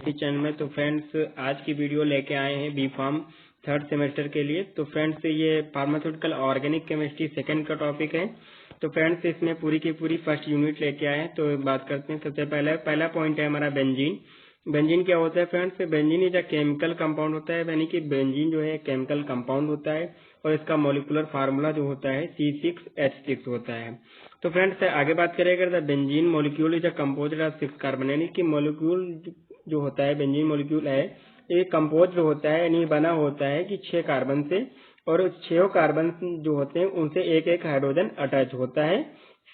इस चैनल में। तो फ्रेंड्स आज की वीडियो लेके आए हैं बी फार्म थर्ड सेमेस्टर के लिए। तो फ्रेंड्स ये फार्मास्यूटिकल ऑर्गेनिक केमिस्ट्री सेकंड का टॉपिक है। तो फ्रेंड्स इसमें पूरी की पूरी फर्स्ट यूनिट लेके आए हैं। तो बात करते हैं। सबसे पहला पॉइंट है हमारा बेंजीन। बेंजीन क्या होता है friends? Benzene is a chemical compound होता है, यानी कि बेंजीन जो है केमिकल कंपाउंड होता है और इसका मॉलिक्यूलर फार्मूला जो होता है C6H6 होता है। तो फ्रेंड्स आगे बात करें अगर benzene molecule is a composite of 6 carbon, यानी कि मॉलिक्यूल जो होता है बेंजीन मॉलिक्यूल है ये कंपोज जो होता है यानी बना होता है कि 6 कार्बन से, और 6 कार्बन जो होते हैं उनसे एक एक हाइड्रोजन अटैच होता है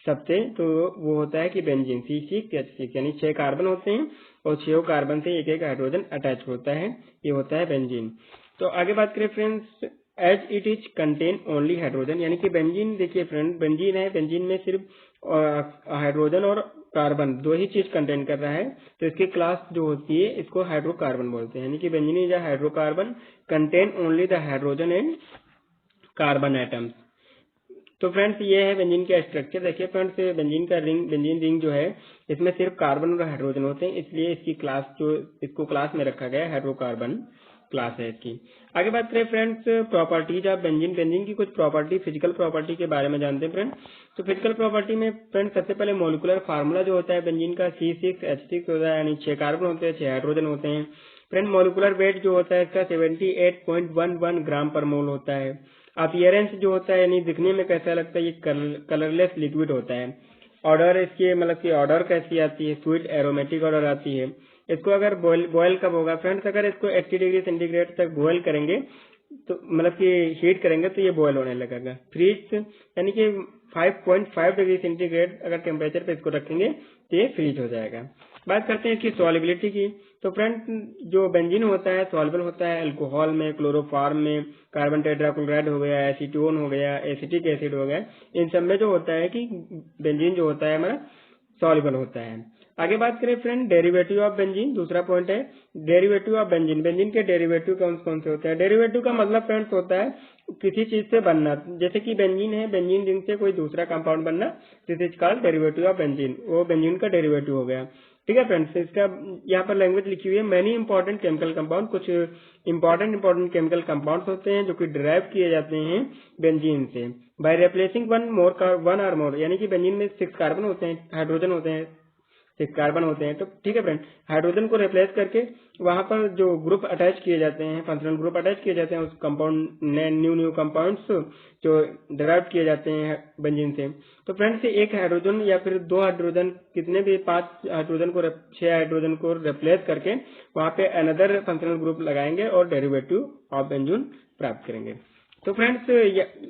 सबसे। तो वो होता है कि बेंजीन C6H6, यानी 6 कार्बन होते हैं और 6 कार्बन से एक एक हाइड्रोजन अटैच होता है, ये होता है बेंजीन। तो आगे बात करें friends, as it is contain only hydrogen, यानी कि बेंजीन देखिए फ्रेंड बेंजीन है, बेंजीन में सिर्फ हाइड्रोजन और कार्बन दो ही चीज कंटेन कर रहा है। तो इसकी क्लास जो होती है इसको हाइड्रोकार्बन बोलते हैं, यानी कि benzene is a hydrocarbon contain only the hydrogen and carbon atoms. तो फ्रेंड्स ये है बेंजीन का स्ट्रक्चर। देखिए फ्रेंड्स बेंजीन रिंग जो है इसमें सिर्फ कार्बन और हाइड्रोजन होते हैं, इसलिए इसकी क्लास जो इसको क्लास में रखा गया है हाइड्रोकार्बन क्लास है इसकी। आगे बात करें friends properties of benzene. Benzene की कुछ प्रॉपर्टी फिजिकल प्रॉपर्टी के बारे में जानते हैं फ्रेंड्स। तो फिजिकल प्रॉपर्टी में फ्रेंड्स सबसे पहले मॉलिक्यूलर फार्मूला जो होता है बेंजीन का C6H6 होता है, यानी 6 कार्बन होते हैं 6 हाइड्रोजन होते हैं। फ्रेंड मॉलिक्यूलर वेट जो होता है इसका 78.11 ग्राम पर मोल होता है। अपीयरेंस जो होता है यानी दिखने में कैसा लगता है, ये कलरलेस लिक्विड होता है। ऑर्डर इसकी मतलब कि ऑर्डर कैसी आती है, स्वीट एरोमेटिक ऑर्डर आती है। इसको अगर बॉयल कब होगा फ्रेंड्स? अगर इसको 80 डिग्री सेंटीग्रेड तक बॉयल करेंगे तो मतलब कि हीट करेंगे तो ये बॉयल होने लगेगा। फ्रीज यानी कि 5.5 डिग्री सेंटीग्रेड अगर टेम्परेचर पे इसको रखेंगे तो ये फ्रीज हो जाएगा। बात करते हैं इसकी सॉलिबिलिटी की। तो फ्रेंड्स जो बेंजीन होता है सॉल्युबल होता है अल्कोहल में, क्लोरोफॉर्म में, कार्बन टेट्राक्लोराइड हो गया, एसीटोन हो गया, एसिटिक एसिड हो गया, इन सब में जो होता है कि बेंजीन जो होता है हमारा सॉल्युबल होता है। आगे बात करें फ्रेंड डेरिवेटिव ऑफ बेंजीन, दूसरा पॉइंट है डेरिवेटिव ऑफ बेंजीन। बेंजीन के डेरिवेटिव कौन कौन से होते हैं? डेरिवेटिव का मतलब फ्रेंड्स होता है किसी चीज से बनना, जैसे कि बेंजीन है, बेंजीन रिंग से कोई दूसरा कंपाउंड बनना, this is called derivative of benzene, वो बेंजीन का डेरिवेटिव हो गया। ठीक है फ्रेंड्स, इसका यहाँ पर लैंग्वेज लिखी हुई है मैनी इंपॉर्टेंट केमिकल कंपाउंड। कुछ इंपॉर्टेंट केमिकल कंपाउंड्स होते हैं जो कि डिराइव किए जाते हैं बेंजीन से बाय रिप्लेसिंग वन और मोर, यानी कि बेंजीन में 6 कार्बन होते हैं, हाइड्रोजन होते हैं, 6 कार्बन होते हैं। तो ठीक है फ्रेंड, हाइड्रोजन को रिप्लेस करके वहां पर जो ग्रुप अटैच किए जाते हैं, फंक्शनल ग्रुप अटैच किए जाते हैं उस कंपाउंड न्यू कंपाउंड्स जो डिराइव किए जाते हैं बेंजीन से। तो फ्रेंड्स एक हाइड्रोजन या फिर 2 हाइड्रोजन, कितने भी 5 हाइड्रोजन को 6 हाइड्रोजन को रिप्लेस करके वहां पे अनदर फंक्शनल ग्रुप लगाएंगे और डेरिवेटिव ऑफ बेंजीन प्राप्त करेंगे। तो फ्रेंड्स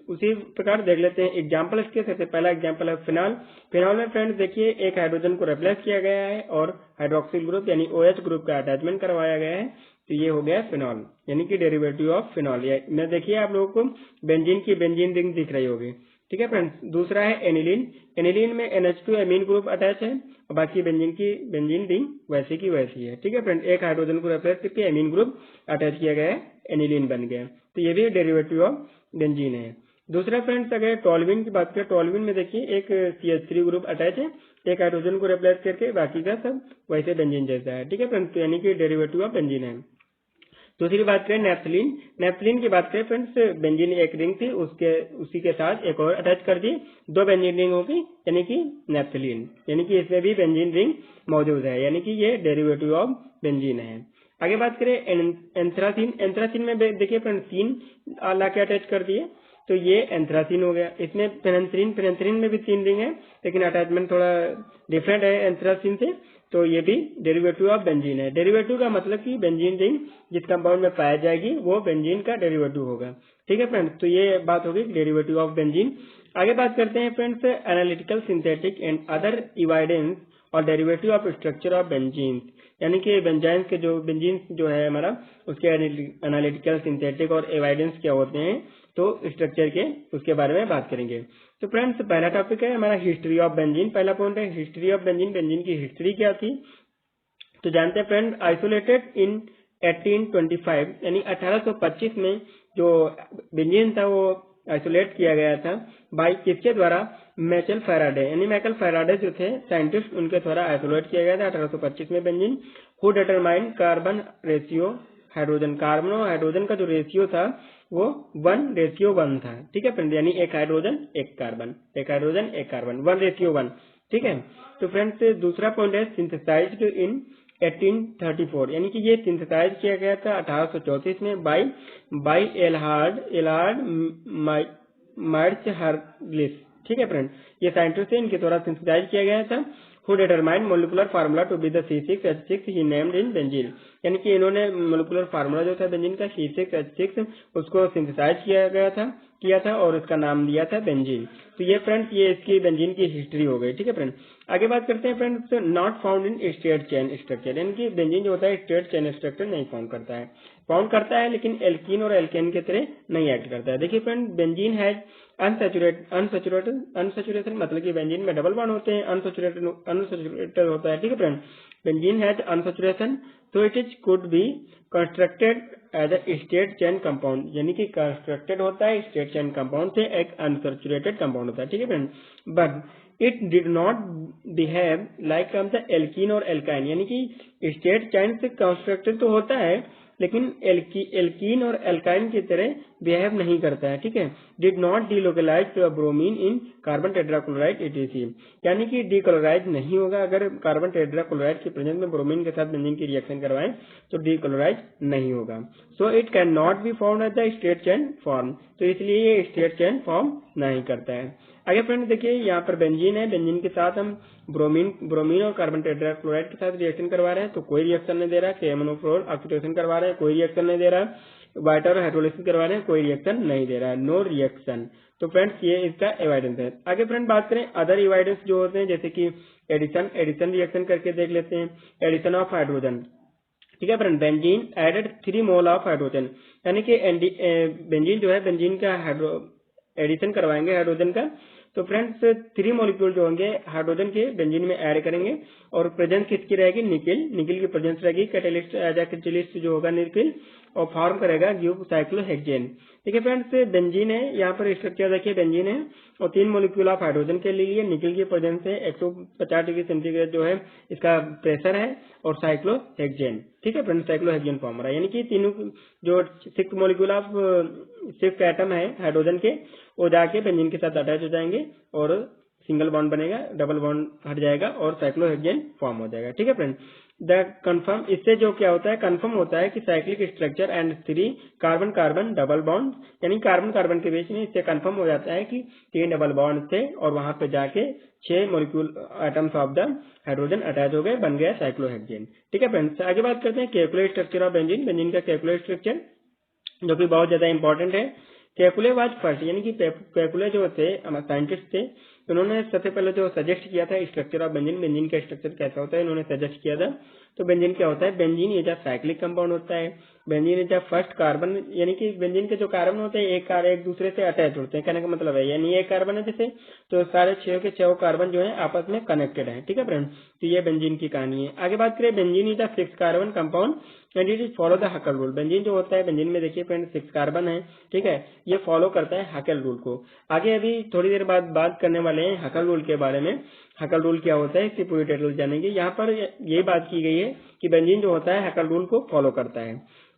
उसी प्रकार देख लेते हैं एग्जाम्पल इसके। सबसे पहला एग्जाम्पल है फिनॉल। फिनॉल में फ्रेंड्स देखिए एक हाइड्रोजन को रिप्लेस किया गया है और हाइड्रोक्सिल ग्रुप यानी OH ग्रुप का अटैचमेंट करवाया गया है, तो ये हो गया फिनॉल, यानी कि डेरिवेटिव ऑफ फिनॉल। मैं देखिए आप लोगों को बेंजीन रिंग दिख रही होगी। ठीक है फ्रेंड्स, दूसरा है एनिलीन। एनिलीन में NH2 एमीन ग्रुप अटैच है और बाकी बेंजीन रिंग वैसे की वैसी है। ठीक है फ्रेंड, एक हाइड्रोजन को रिप्लेस करके एमीन ग्रुप अटैच किया गया है, एनिलीन बन गया, तो ये भी डेरिवेटिव ऑफ बेंजीन है। दूसरा फ्रेंड्स अगर टोल्यूइन की बात करें, टोल्यूइन में देखिए एक CH3 ग्रुप अटैच है, एक हाइड्रोजन को रिप्लेस करके बाकी का सब वैसे बेंजीन जैसा है। ठीक है फ्रेंड्स, तो यानी कि डेरिवेटिव ऑफ बेंजीन है। दूसरी बात करें नेफ्थलीन। नेफ्थलीन की बात करें फ्रेंड्स, बेंजीन एक रिंग थी, उसी के साथ एक और अटैच कर दी, 2 बेंजीन रिंग होगी यानी कि नेफ्थलीन, यानी कि इसमें भी बेंजीन रिंग मौजूद है, यानी कि ये डेरिवेटिव ऑफ बेंजीन है। आगे बात करें एंथ्रासीन। एंथ्रासीन में देखिए फ्रेंड्स 3 ला के अटैच कर दिए, तो ये एंथ्रासीन हो गया। इसमें पेनिसिलिन में भी 3 रिंग है लेकिन अटैचमेंट थोड़ा डिफरेंट है एंथ्रासीन से, तो ये भी डेरिवेटिव ऑफ बेंजीन है। डेरिवेटिव का मतलब कि बेंजीन रिंग जिस कंपाउंड में पाया जाएगी वो बेंजीन का डेरिवेटिव होगा। ठीक है फ्रेंड्स, तो ये बात होगी डेरिवेटिव ऑफ बेंजीन। आगे बात करते हैं friends analytical synthetic and other evidence और derivative of structure of benzene, यानी कि बेंजाइन के जो बेंजीन जो है हमारा उसके एनालिटिकल सिंथेटिक और एविडेंस क्या होते हैं, तो स्ट्रक्चर के उसके बारे में बात करेंगे। तो फ्रेंड्स पहला टॉपिक है हमारा हिस्ट्री ऑफ बेंजीन। पहला पॉइंट है हिस्ट्री ऑफ बेंजीन। बेंजीन की हिस्ट्री क्या थी तो जानते हैं फ्रेंड, आइसोलेटेड इन 1825 यानी 1825 में जो बेंजीन था वो आइसोलेट किया गया था बाई किसके द्वारा? मैचल फैराडे, यानी मैकल फैराडे जो थे साइंटिस्ट, उनके द्वारा आइसोलेट किया गया था 1825 में benzene. Who determine carbon ratio hydrogen, carbon और हाइड्रोजन का जो रेशियो था वो 1:1 था, ठीक है फ्रेंड, यानी एक हाइड्रोजन एक कार्बन, एक हाइड्रोजन एक कार्बन, 1:1, ठीक है। तो फ्रेंड्स दूसरा पॉइंट है सिंथेसाइज्ड इन 1834, यानी कि ये सिंथेसाइज किया गया था 1834 में बाय एलहार्ड मार्चहार्लिस, ठीक है फ्रेंड, ये साइंटिस्ट थे, इनके द्वारा सिंथेसाइज किया गया था। Who determined molecular formula to be the C6H6 he named in benzene, यानी कि इन्होंने मोलिकुलर फार्मूला जो था बेंजीन का C6H6 उसको सिंथेसाइज किया था और इसका नाम दिया था बेंजीन। तो ये फ्रेंड्स ये इसकी बेंजीन की हिस्ट्री हो गई, ठीक है फ्रेंड। आगे बात करते हैं friends not found in straight chain structure, यानी कि बेंजीन जो होता है स्ट्रेट चेन स्ट्रक्चर नहीं फाउंड करता है लेकिन एल्कीन और एल्केन की तरह नहीं एक्ट करता है। देखिए फ्रेंड बेंजीन हैज अनसैचुरेटेड मतलब कि बेंजीन में डबल बॉन्ड होते हैं, अनसैचुरेटेड होता है, ठीक है फ्रेंड। बेंजीन हैज अनसैचुरेशन तो it is could be constructed as a straight chain compound, यानी कि कंस्ट्रक्टेड होता है स्ट्रेट चेन कंपाउंड से, एक अनसैचुरेटेड कंपाउंड होता है, ठीक है friend. But it did not behave like the alkene और एल्काइन, यानी कि स्ट्रेट चेन से कंस्ट्रक्टेड तो होता है लेकिन एल्कीन और एल्काइन की तरह बिहेव नहीं करता है, ठीक है। Did not delocalize to bromine in carbon tetrachloride ETC, यानी कि डीक्लोराइज नहीं होगा अगर कार्बन टेट्राक्लोराइड के प्रेजेंस में ब्रोमीन के साथ बेंजीन की रिएक्शन करवाएं तो डीक्लोराइज नहीं होगा। So it can not be found at the straight chain form, तो इसलिए ये स्ट्रेट चेन फॉर्म नहीं करता है। आगे फ्रेंड देखिए यहाँ पर बेंजीन है, बेंजीन के साथ हम ब्रोमीन और कार्बन टेट्राक्लोराइड के साथ रिएक्शन करवा रहे हैं तो कोई रिएक्शन नहीं दे रहा है, KMnO4 ऑक्सीडेशन करवा रहे हैं कोई रिएक्शन नहीं दे रहा है, वाटर हाइड्रोलिसिस करवा रहे हैं कोई रिएक्शन नहीं दे रहा है, नो रिएक्शन। तो फ्रेंड्स ये इसका एविडेंस है। आगे फ्रेंड बात करें अदर एविडेंस जो होते हैं जैसे कि एडिशन रिएक्शन करके देख लेते हैं। एडिशन ऑफ हाइड्रोजन, ठीक है friend, benzene added 3 mole of hydrogen, यानी कि बेंजीन जो है बेंजीन का एडिशन करवाएंगे हाइड्रोजन का तो फ्रेंड्स 3 मॉलिक्यूल जो होंगे हाइड्रोजन के बेंजीन में ऐड करेंगे और प्रेजेंस किसकी रहेगी, निकिल की प्रेजेंस रहेगी, कैटालिस्ट एज कैटालिस्ट जो होगा निकिल और फॉर्म करेगा गिव साइक्लोहेक्सेन। ठीक है फ्रेंड्स बेंजीन है, यहाँ पर स्ट्रक्चर देखिए बेंजीन है और 3 मॉलिक्यूल ऑफ हाइड्रोजन के लिए निकिल की प्रेजेंस है, 150 डिग्री सेंटीग्रेड जो है इसका प्रेशर है और साइक्लोहेक्सेन, ठीक है फ्रेंड्स, साइक्लोहेक्सेन फॉर्म रहा है, यानी कि तीनों जो 6 मॉलिक्यूल ऑफ 6 एटम है हाइड्रोजन के वो जाके बेंजीन के साथ अटैच हो जाएंगे और सिंगल बॉन्ड बनेगा, डबल बॉन्ड हट जाएगा और साइक्लोहेक्सेन फॉर्म हो जाएगा। ठीक है फ्रेंड, द कन्फर्म इससे जो क्या होता है कन्फर्म होता है कि cyclic structure and 3 carbon carbon double bond, यानी कार्बन कार्बन के बीच में इससे कन्फर्म हो जाता है कि 3 डबल बॉन्ड थे और वहां पे जाके 6 molecule atoms of the hydrogen attach हो गए, बन गया साइक्लोहेक्सेन। ठीक है फ्रेंड्स, आगे बात करते हैं calculate structure of benzene, benzene का कैलकुलेट स्ट्रक्चर जो कि बहुत ज्यादा इंपॉर्टेंट है। कैकुले वाज फर्स्ट, यानी कि कैकुले जो थे साइंटिस्ट थे उन्होंने सबसे पहले जो सजेस्ट किया था स्ट्रक्चर ऑफ बेंजीन, बेंजीन का स्ट्रक्चर कैसा होता है इन्होंने सजेस्ट किया था। तो बेंजीन क्या होता है, बेंजीन ये साइक्लिक कंपाउंड होता है, बेंजीन इज फर्स्ट कार्बन, यानी कि बेंजीन के जो कार्बन होते हैं एक दूसरे से अटैच होते हैं, कहने का मतलब है यानी एक कार्बन है जैसे तो सारे 6 के 6 कार्बन जो है आपस में कनेक्टेड है। ठीक है फ्रेंड, तो ये बेंजीन की कहानी है। आगे बात करें benzene is 6 carbon compound and it is follow the हकल rule. Benzene जो होता है बेंजीन में देखिए फ्रेंड 6 कार्बन है, ठीक है, ये फॉलो करता है हकल रूल को। आगे अभी थोड़ी देर बाद बात करने वाले हैं हकल रूल के बारे में, हकल रूल क्या होता है इसकी पूरी डिटेल जानेंगे। यहाँ पर यही बात की गई है कि बेंजीन जो होता है हकल रूल को फॉलो करता है।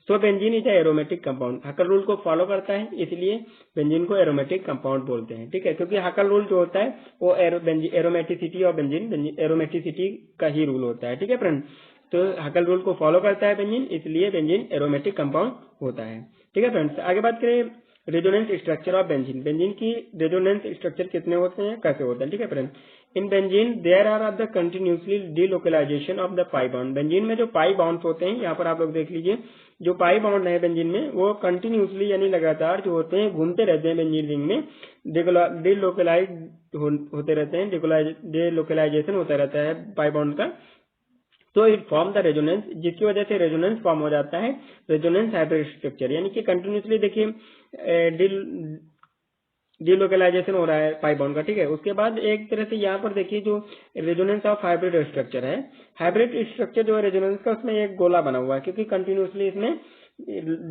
सो benzene is aromatic compound, हकल rule को फॉलो करता है इसलिए बेंजीन को एरोमेटिक कंपाउंड बोलते हैं। ठीक है, क्योंकि हकल रूल जो होता है वो एरोमेटिसिटी ऑफ बेंजीन एरोमेटिसिटी का ही रूल होता है। ठीक है फ्रेंड, तो हकल रूल को फॉलो करता है बेंजीन, इसलिए बेंजीन एरोमेटिक कंपाउंड होता है। ठीक है फ्रेंड्स, आगे बात करें resonance structure of benzene, benzene की रेजोनेंस स्ट्रक्चर कितने होते हैं, कैसे होते हैं। ठीक है friend, in benzene there are of the continuously delocalization of the pi bond, benzene में जो पाई बॉन्ड्स होते हैं यहाँ पर आप लोग देख लीजिए, जो पाई बॉन्ड है बेंजीन में वो कंटिन्यूसली यानी लगातार जो होते हैं घूमते रहते हैं बेंजीन रिंग में, डीलोकलाइज होते रहते हैं, डीलोकलाइजेशन होता रहता है पाई बॉन्ड का, तो इट फॉर्म द रेजोनेंस, जिसकी वजह से रेजोनेंस फॉर्म हो जाता है, रेजोनेंस हाइब्रिड स्ट्रक्चर, यानी कि कंटिन्यूसली देखिए डीलोकलाइजेशन हो रहा है पाई बॉन्ड का। ठीक है, उसके बाद एक तरह से यहाँ पर देखिए जो रेजोनेंस ऑफ हाइब्रिड स्ट्रक्चर है, हाइब्रिड स्ट्रक्चर जो है रेजोनेंस का उसमें एक गोला बना हुआ है क्योंकि कंटिन्यूसली इसमें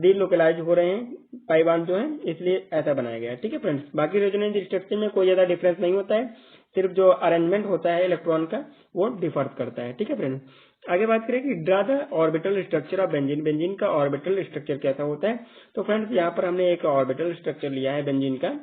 डीलोकलाइज हो रहे हैं पाई बॉन्ड जो है, इसलिए ऐसा बनाया गया है। ठीक है फ्रेंड्स, बाकी रेजोनेंस स्ट्रक्चर में कोई ज्यादा डिफरेंस नहीं होता है, सिर्फ जो अरेंजमेंट होता है इलेक्ट्रॉन का वो डिफर करता है। ठीक है फ्रेंड्स, आगे बात करें कि draw the orbital structure of benzene, benzene का ऑर्बिटल स्ट्रक्चर कैसा होता है। तो फ्रेंड्स यहाँ पर हमने एक ऑर्बिटल स्ट्रक्चर लिया है बेंजीन का।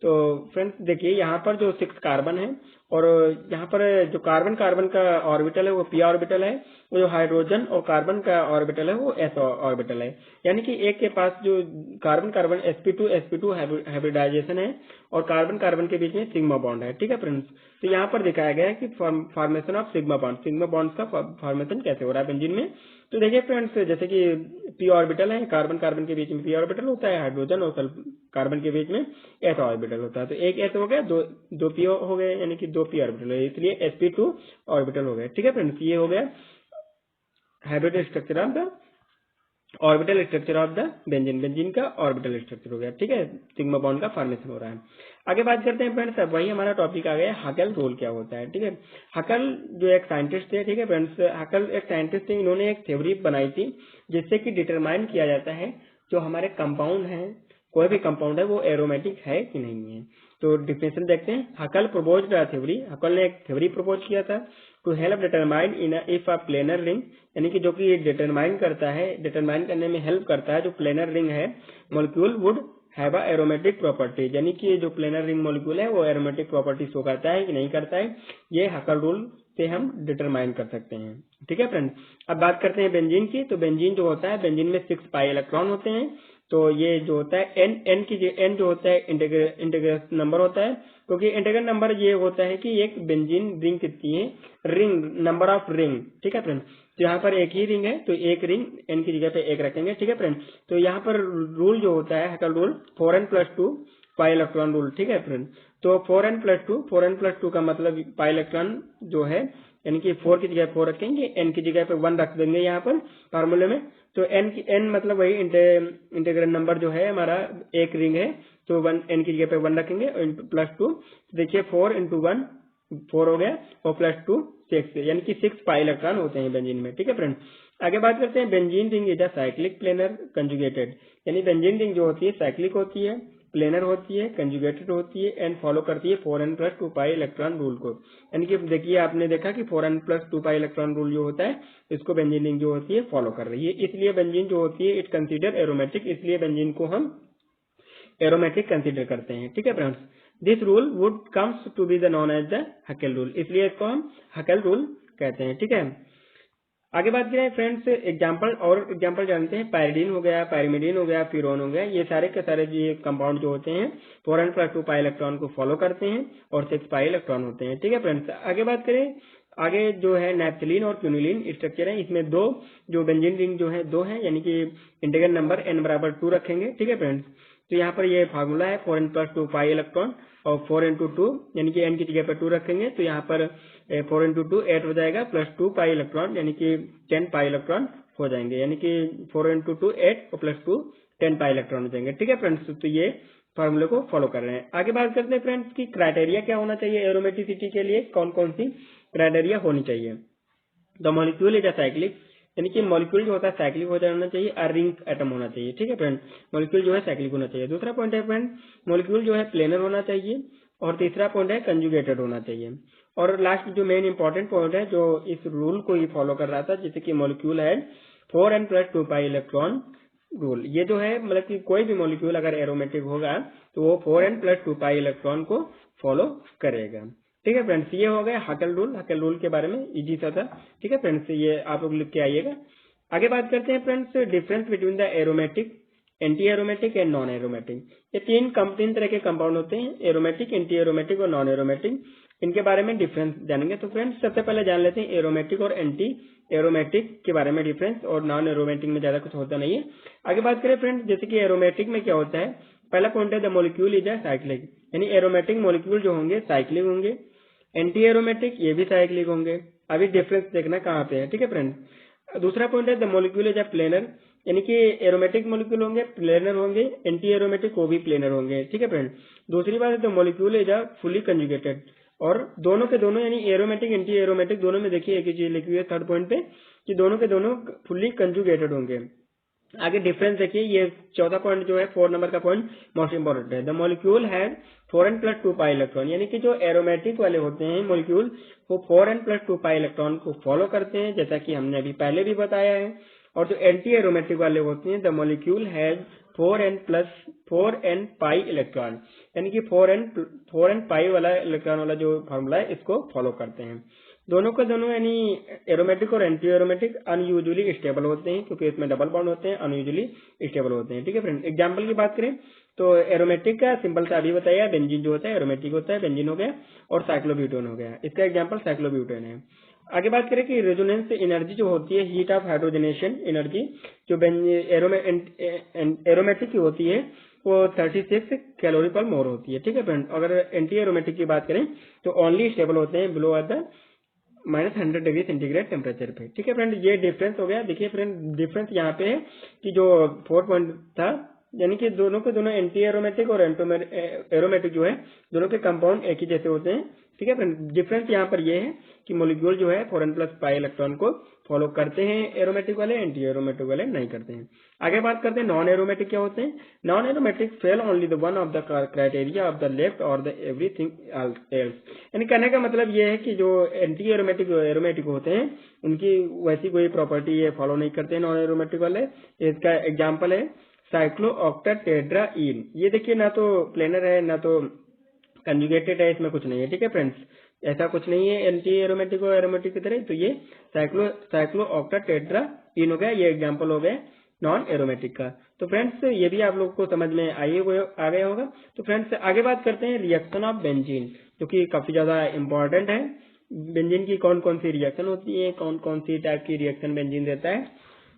तो फ्रेंड्स देखिए यहाँ पर जो 6 कार्बन है और यहाँ पर जो कार्बन कार्बन का ऑर्बिटल है वो p ऑर्बिटल है, वो जो हाइड्रोजन और कार्बन का ऑर्बिटल है वो s ऑर्बिटल है। यानी कि एक के पास जो कार्बन कार्बन sp2 हाइब्रिडाइजेशन है और कार्बन कार्बन के बीच में सिग्मा बॉन्ड है। ठीक है फ्रेंड्स, तो यहाँ पर दिखाया गया है कि फॉर्मेशन ऑफ सिग्मा बॉन्ड का फॉर्मेशन कैसे हो रहा है बेंजीन में। तो देखिए फ्रेंड्स, जैसे कि p ऑर्बिटल है, कार्बन कार्बन के बीच में p ऑर्बिटल होता है, हाइड्रोजन और कार्बन के बीच में s ऑर्बिटल होता है। तो एक s हो गया, दो p हो गए, यानी कि 2 p ऑर्बिटल है, इसलिए sp2 ऑर्बिटल हो गए। ठीक है फ्रेंड्स, ये हो गया hybrid structure of the orbital structure of the benzene, benzene का ऑर्बिटल स्ट्रक्चर हो गया। ठीक है, सिग्मा बॉन्ड का फॉर्मेशन हो रहा है। आगे बात करते हैं फ्रेंड्स, अब वही हमारा टॉपिक आ गया हकेल रूल क्या होता है। ठीक है, हकेल जो एक साइंटिस्ट थे, ठीक है फ्रेंड्स, हकेल एक साइंटिस्ट थे, इन्होंने एक थ्योरी बनाई थी जिससे कि डिटरमाइन किया जाता है जो हमारे कंपाउंड है, कोई भी कंपाउंड है वो एरोमेटिक है कि नहीं है। तो डिफिनेशन देखते हैं। हकेल प्रपोज्ड थ्योरी, हकेल ने एक थ्योरी प्रपोज किया था to help determine in if a planar ring, यानी कि जो कि डिटरमाइन करता है, डिटरमाइन करने में हेल्प करता है जो प्लेनर रिंग है, molecule would have a aromatic properties, यानी कि जो प्लेनर रिंग मॉलिक्यूल है वो एरोमेटिक प्रॉपर्टी शो करता है कि नहीं करता है, ये हकेल रूल से हम डिटरमाइन कर सकते हैं। ठीक है फ्रेंड्स, अब बात करते हैं बेंजीन की। तो बेंजीन जो होता है, बेंजीन में 6 पाई इलेक्ट्रॉन होते हैं। तो ये जो होता है एन जो होता है इंटीग्रल नंबर होता है, क्योंकि इंटीग्रल नंबर ये होता है कि एक बेंजीन रिंग कितनी है, रिंग नंबर ऑफ रिंग। ठीक है फ्रेंड, तो यहाँ पर एक ही रिंग है तो एक रिंग एन की जगह पे एक रखेंगे। ठीक है फ्रेंड, तो यहाँ पर रूल जो होता है Hückel rule 4n+2 pi electron rule. ठीक है फ्रेंड, तो 4n+2 का मतलब पाई इलेक्ट्रॉन जो है, यानी कि 4 की जगह 4 रखेंगे, n की जगह पे 1 रख देंगे यहाँ पर फार्मूले में। तो n मतलब वही इंटीग्रल नंबर जो है हमारा, एक रिंग है तो n की जगह पे 1 रखेंगे +2। देखिए 4 × 1 4 हो गया और +2 6, यानी कि 6 पाई इलेक्ट्रॉन होते हैं बेंजीन में। ठीक है फ्रेंड, आगे बात करते हैं benzene ring is a cyclic planar conjugated, यानी बेंजीन रिंग जो होती है साइक्लिक होती है, प्लेनर होती है, कंजुगेटेड होती है एंड फॉलो करती है 4n+2 पाई इलेक्ट्रॉन रूल को। यानी कि देखिए आपने देखा कि 4n+2 पाई इलेक्ट्रॉन रूल जो होता है इसको बेंजीन रिंग जो होती है फॉलो कर रही है, इसलिए बेंजीन जो होती है इट कंसीडर एरोमेटिक, इसलिए बेंजीन को हम एरोमेटिक कंसीडर करते हैं। ठीक है friends, this rule would comes to be the known as the Huckel rule, इसलिए इसको हम हकेल रूल कहते हैं। ठीक है, आगे बात करें फ्रेंड्स, एग्जाम्पल जानते हैं। पायरिडीन हो गया, पायरिमिडीन हो गया, फ्यूरोन हो गया, ये सारे के सारे ये कंपाउंड जो होते हैं 4n+2 पाई इलेक्ट्रॉन को फॉलो करते हैं और 6 पाई इलेक्ट्रॉन होते हैं। ठीक है फ्रेंड्स, आगे बात करें, आगे जो है नैप्थलीन और क्विनोलिन स्ट्रक्चर है, इसमें दो जो बेंजीन रिंग जो है 2 है, यानी कि इंटीग्रल नंबर n = 2 रखेंगे। ठीक है फ्रेंड्स, तो यहाँ पर ये फार्मूला है 4n+2 पाई इलेक्ट्रॉन और 4 × 2 यानी कि n की जगह पर 2 रखेंगे, तो यहाँ पर 4 × 2 8 हो जाएगा +2 पाई इलेक्ट्रॉन, यानी कि 10 पाई इलेक्ट्रॉन हो जाएंगे, यानी कि 4 × 2 8 और +2 10 पाई इलेक्ट्रॉन हो जाएंगे। ठीक है फ्रेंड्स, तो ये फार्मूले को फॉलो कर रहे हैं। आगे बात करते हैं फ्रेंड्स की क्राइटेरिया क्या होना चाहिए एरोमेटिसिटी के लिए, कौन कौन सी क्राइटेरिया होनी चाहिए। The molecule is a cyclic, यानी कि मॉलिक्यूल जो होता है साइक्लिक हो जाना चाहिए, और रिंग एटम होना चाहिए। ठीक है फ्रेंड, मॉलिक्यूल जो है साइक्लिक होना चाहिए। दूसरा पॉइंट है फ्रेंड, मॉलिक्यूल जो है प्लेनर होना चाहिए, और तीसरा पॉइंट है कंजुगेटेड होना चाहिए। और लास्ट जो मेन इंपॉर्टेंट पॉइंट है जो इस रूल को ही फॉलो कर रहा था, जैसे कि मॉलिक्यूल है 4n+2 पाई इलेक्ट्रॉन रूल, ये जो है मतलब कि कोई भी मॉलिक्यूल अगर एरोमेटिक होगा तो वो 4n+2 पाई इलेक्ट्रॉन को फॉलो करेगा। ठीक है फ्रेंड्स, ये हो गया हकेल रूल, हकेल रूल के बारे में इजी सा था। ठीक है फ्रेंड्स, ये आप लोग लिख के आइएगा। आगे बात करते हैं friends difference between the aromatic, anti aromatic and non aromatic. ये तीन तरह के कंपाउंड होते हैं, एरोमेटिक, एंटी एरोमेटिक और नॉन एरोमेटिक। इनके बारे में डिफरेंस जानेंगे। तो फ्रेंड्स सबसे पहले जान लेते हैं एरोमेटिक और एंटी एरोमेटिक के बारे में डिफरेंस, और नॉन एरोमेटिक में ज्यादा कुछ होता नहीं है। आगे बात करें फ्रेंड्स, जैसे कि एरोमेटिक में क्या होता है, पहला पॉइंट है the molecule is a cyclic, यानी एरोमेटिक मॉलिक्यूल जो होंगे साइक्लिक होंगे, एंटी एरोमेटिक ये भी साइक्लिक होंगे। अभी डिफरेंस देखना कहाँ पे है। ठीक है फ्रेंड, दूसरा पॉइंट है the molecule is a planar, यानी कि एरोमेटिक मॉलिक्यूल होंगे प्लेनर होंगे, एंटी एरोमेटिक वो भी प्लेनर होंगे। ठीक है फ्रेंड, दूसरी बात है the molecule is a fully conjugated, और दोनों के दोनों यानी एरोमेटिक एंटी एरोमेटिक दोनों में देखिए एक ही चीज लिखी हुई है थर्ड पॉइंट पे कि दोनों के दोनों फुली कंजुगेटेड होंगे। आगे डिफरेंस देखिए, ये चौथा पॉइंट जो है 4 नंबर का पॉइंट मोस्ट इंपोर्टेंट है। The molecule has 4n+2 pi electron, यानी कि जो एरोमेटिक वाले होते हैं मॉलिक्यूल वो 4n+2 पाई इलेक्ट्रॉन को फॉलो करते हैं, जैसा कि हमने अभी पहले भी बताया है। और जो एंटी एरोमेटिक वाले होते हैं, the molecule has 4n pi electron, यानी कि 4n पाई वाला इलेक्ट्रॉन वाला जो फॉर्मूला है इसको फॉलो करते हैं। दोनों का दोनों यानी एरोमेटिक और एंटी एरोमेटिक अनयूजुअली स्टेबल होते हैं, क्योंकि इसमें डबल बॉन्ड होते हैं, अनयूजुअली स्टेबल होते हैं। ठीक है फ्रेंड, एग्जांपल की बात करें तो एरोमेटिक का सिंपल सा अभी बताया, बेंजीन जो होता है एरोमेटिक होता है, बेंजीन हो गया, और साइक्लोब्यूटेन हो गया। इसका एग्जाम्पल साइक्लोब्यूटेन है। आगे बात करें कि रेजोनेंस एनर्जी जो होती है, हीट ऑफ हाइड्रोजनेशन एनर्जी, जो एरोमेटिक की होती है वो 36 कैलोरी पर मोल होती है। ठीक है फ्रेंड, अगर एंटी एरोमेटिक की बात करें तो ओनली स्टेबल होते हैं below at the -100 degree centigrade temperature पे। ठीक है फ्रेंड, ये डिफरेंस हो गया। देखिए फ्रेंड, डिफरेंस यहाँ पे है कि जो 4 पॉइंट था, यानी कि दोनों के दोनों एंटी एरोमेटिक और एरोमेटिक जो है दोनों के कंपाउंड एक ही जैसे होते हैं। ठीक है फ्रेंड, डिफरेंस यहाँ पर ये है कि मॉलिक्यूल जो है 4n+पाई इलेक्ट्रॉन को फॉलो करते हैं एरोमेटिक वाले, एंटी एरोमेटिक वाले नहीं करते हैं। आगे बात करते हैं नॉन एरोमेटिक क्या होते हैं। Non aromatic fail only the one of the criteria of the left और द एवरीथिंग एल्स, यानी कहने का मतलब ये है कि जो एंटी एरोमेटिक एरोमेटिक होते हैं उनकी वैसी कोई प्रॉपर्टी ये फॉलो नहीं करते हैं नॉन एरोमेटिक वाले। इसका एग्जाम्पल है साइक्लोऑक्टेट्राईन। ये देखिए ना तो प्लेनर है ना तो कंजुगेटेड है, इसमें कुछ नहीं है। ठीक है फ्रेंड्स, ऐसा कुछ नहीं है एंटी एरोमेटिक और एरोमेटिक की तरह। तो ये साइक्लोऑक्टेट्राईन हो गया, ये एग्जांपल हो गया नॉन एरोमेटिक का। तो फ्रेंड्स ये भी आप लोग को समझ में आ गया होगा। तो फ्रेंड्स आगे बात करते हैं रिएक्शन ऑफ बेंजीन, जो कि काफी ज्यादा इंपॉर्टेंट है। बेंजीन की कौन कौन सी रिएक्शन होती है, कौन कौन सी टाइप की रिएक्शन बेंजीन देता है।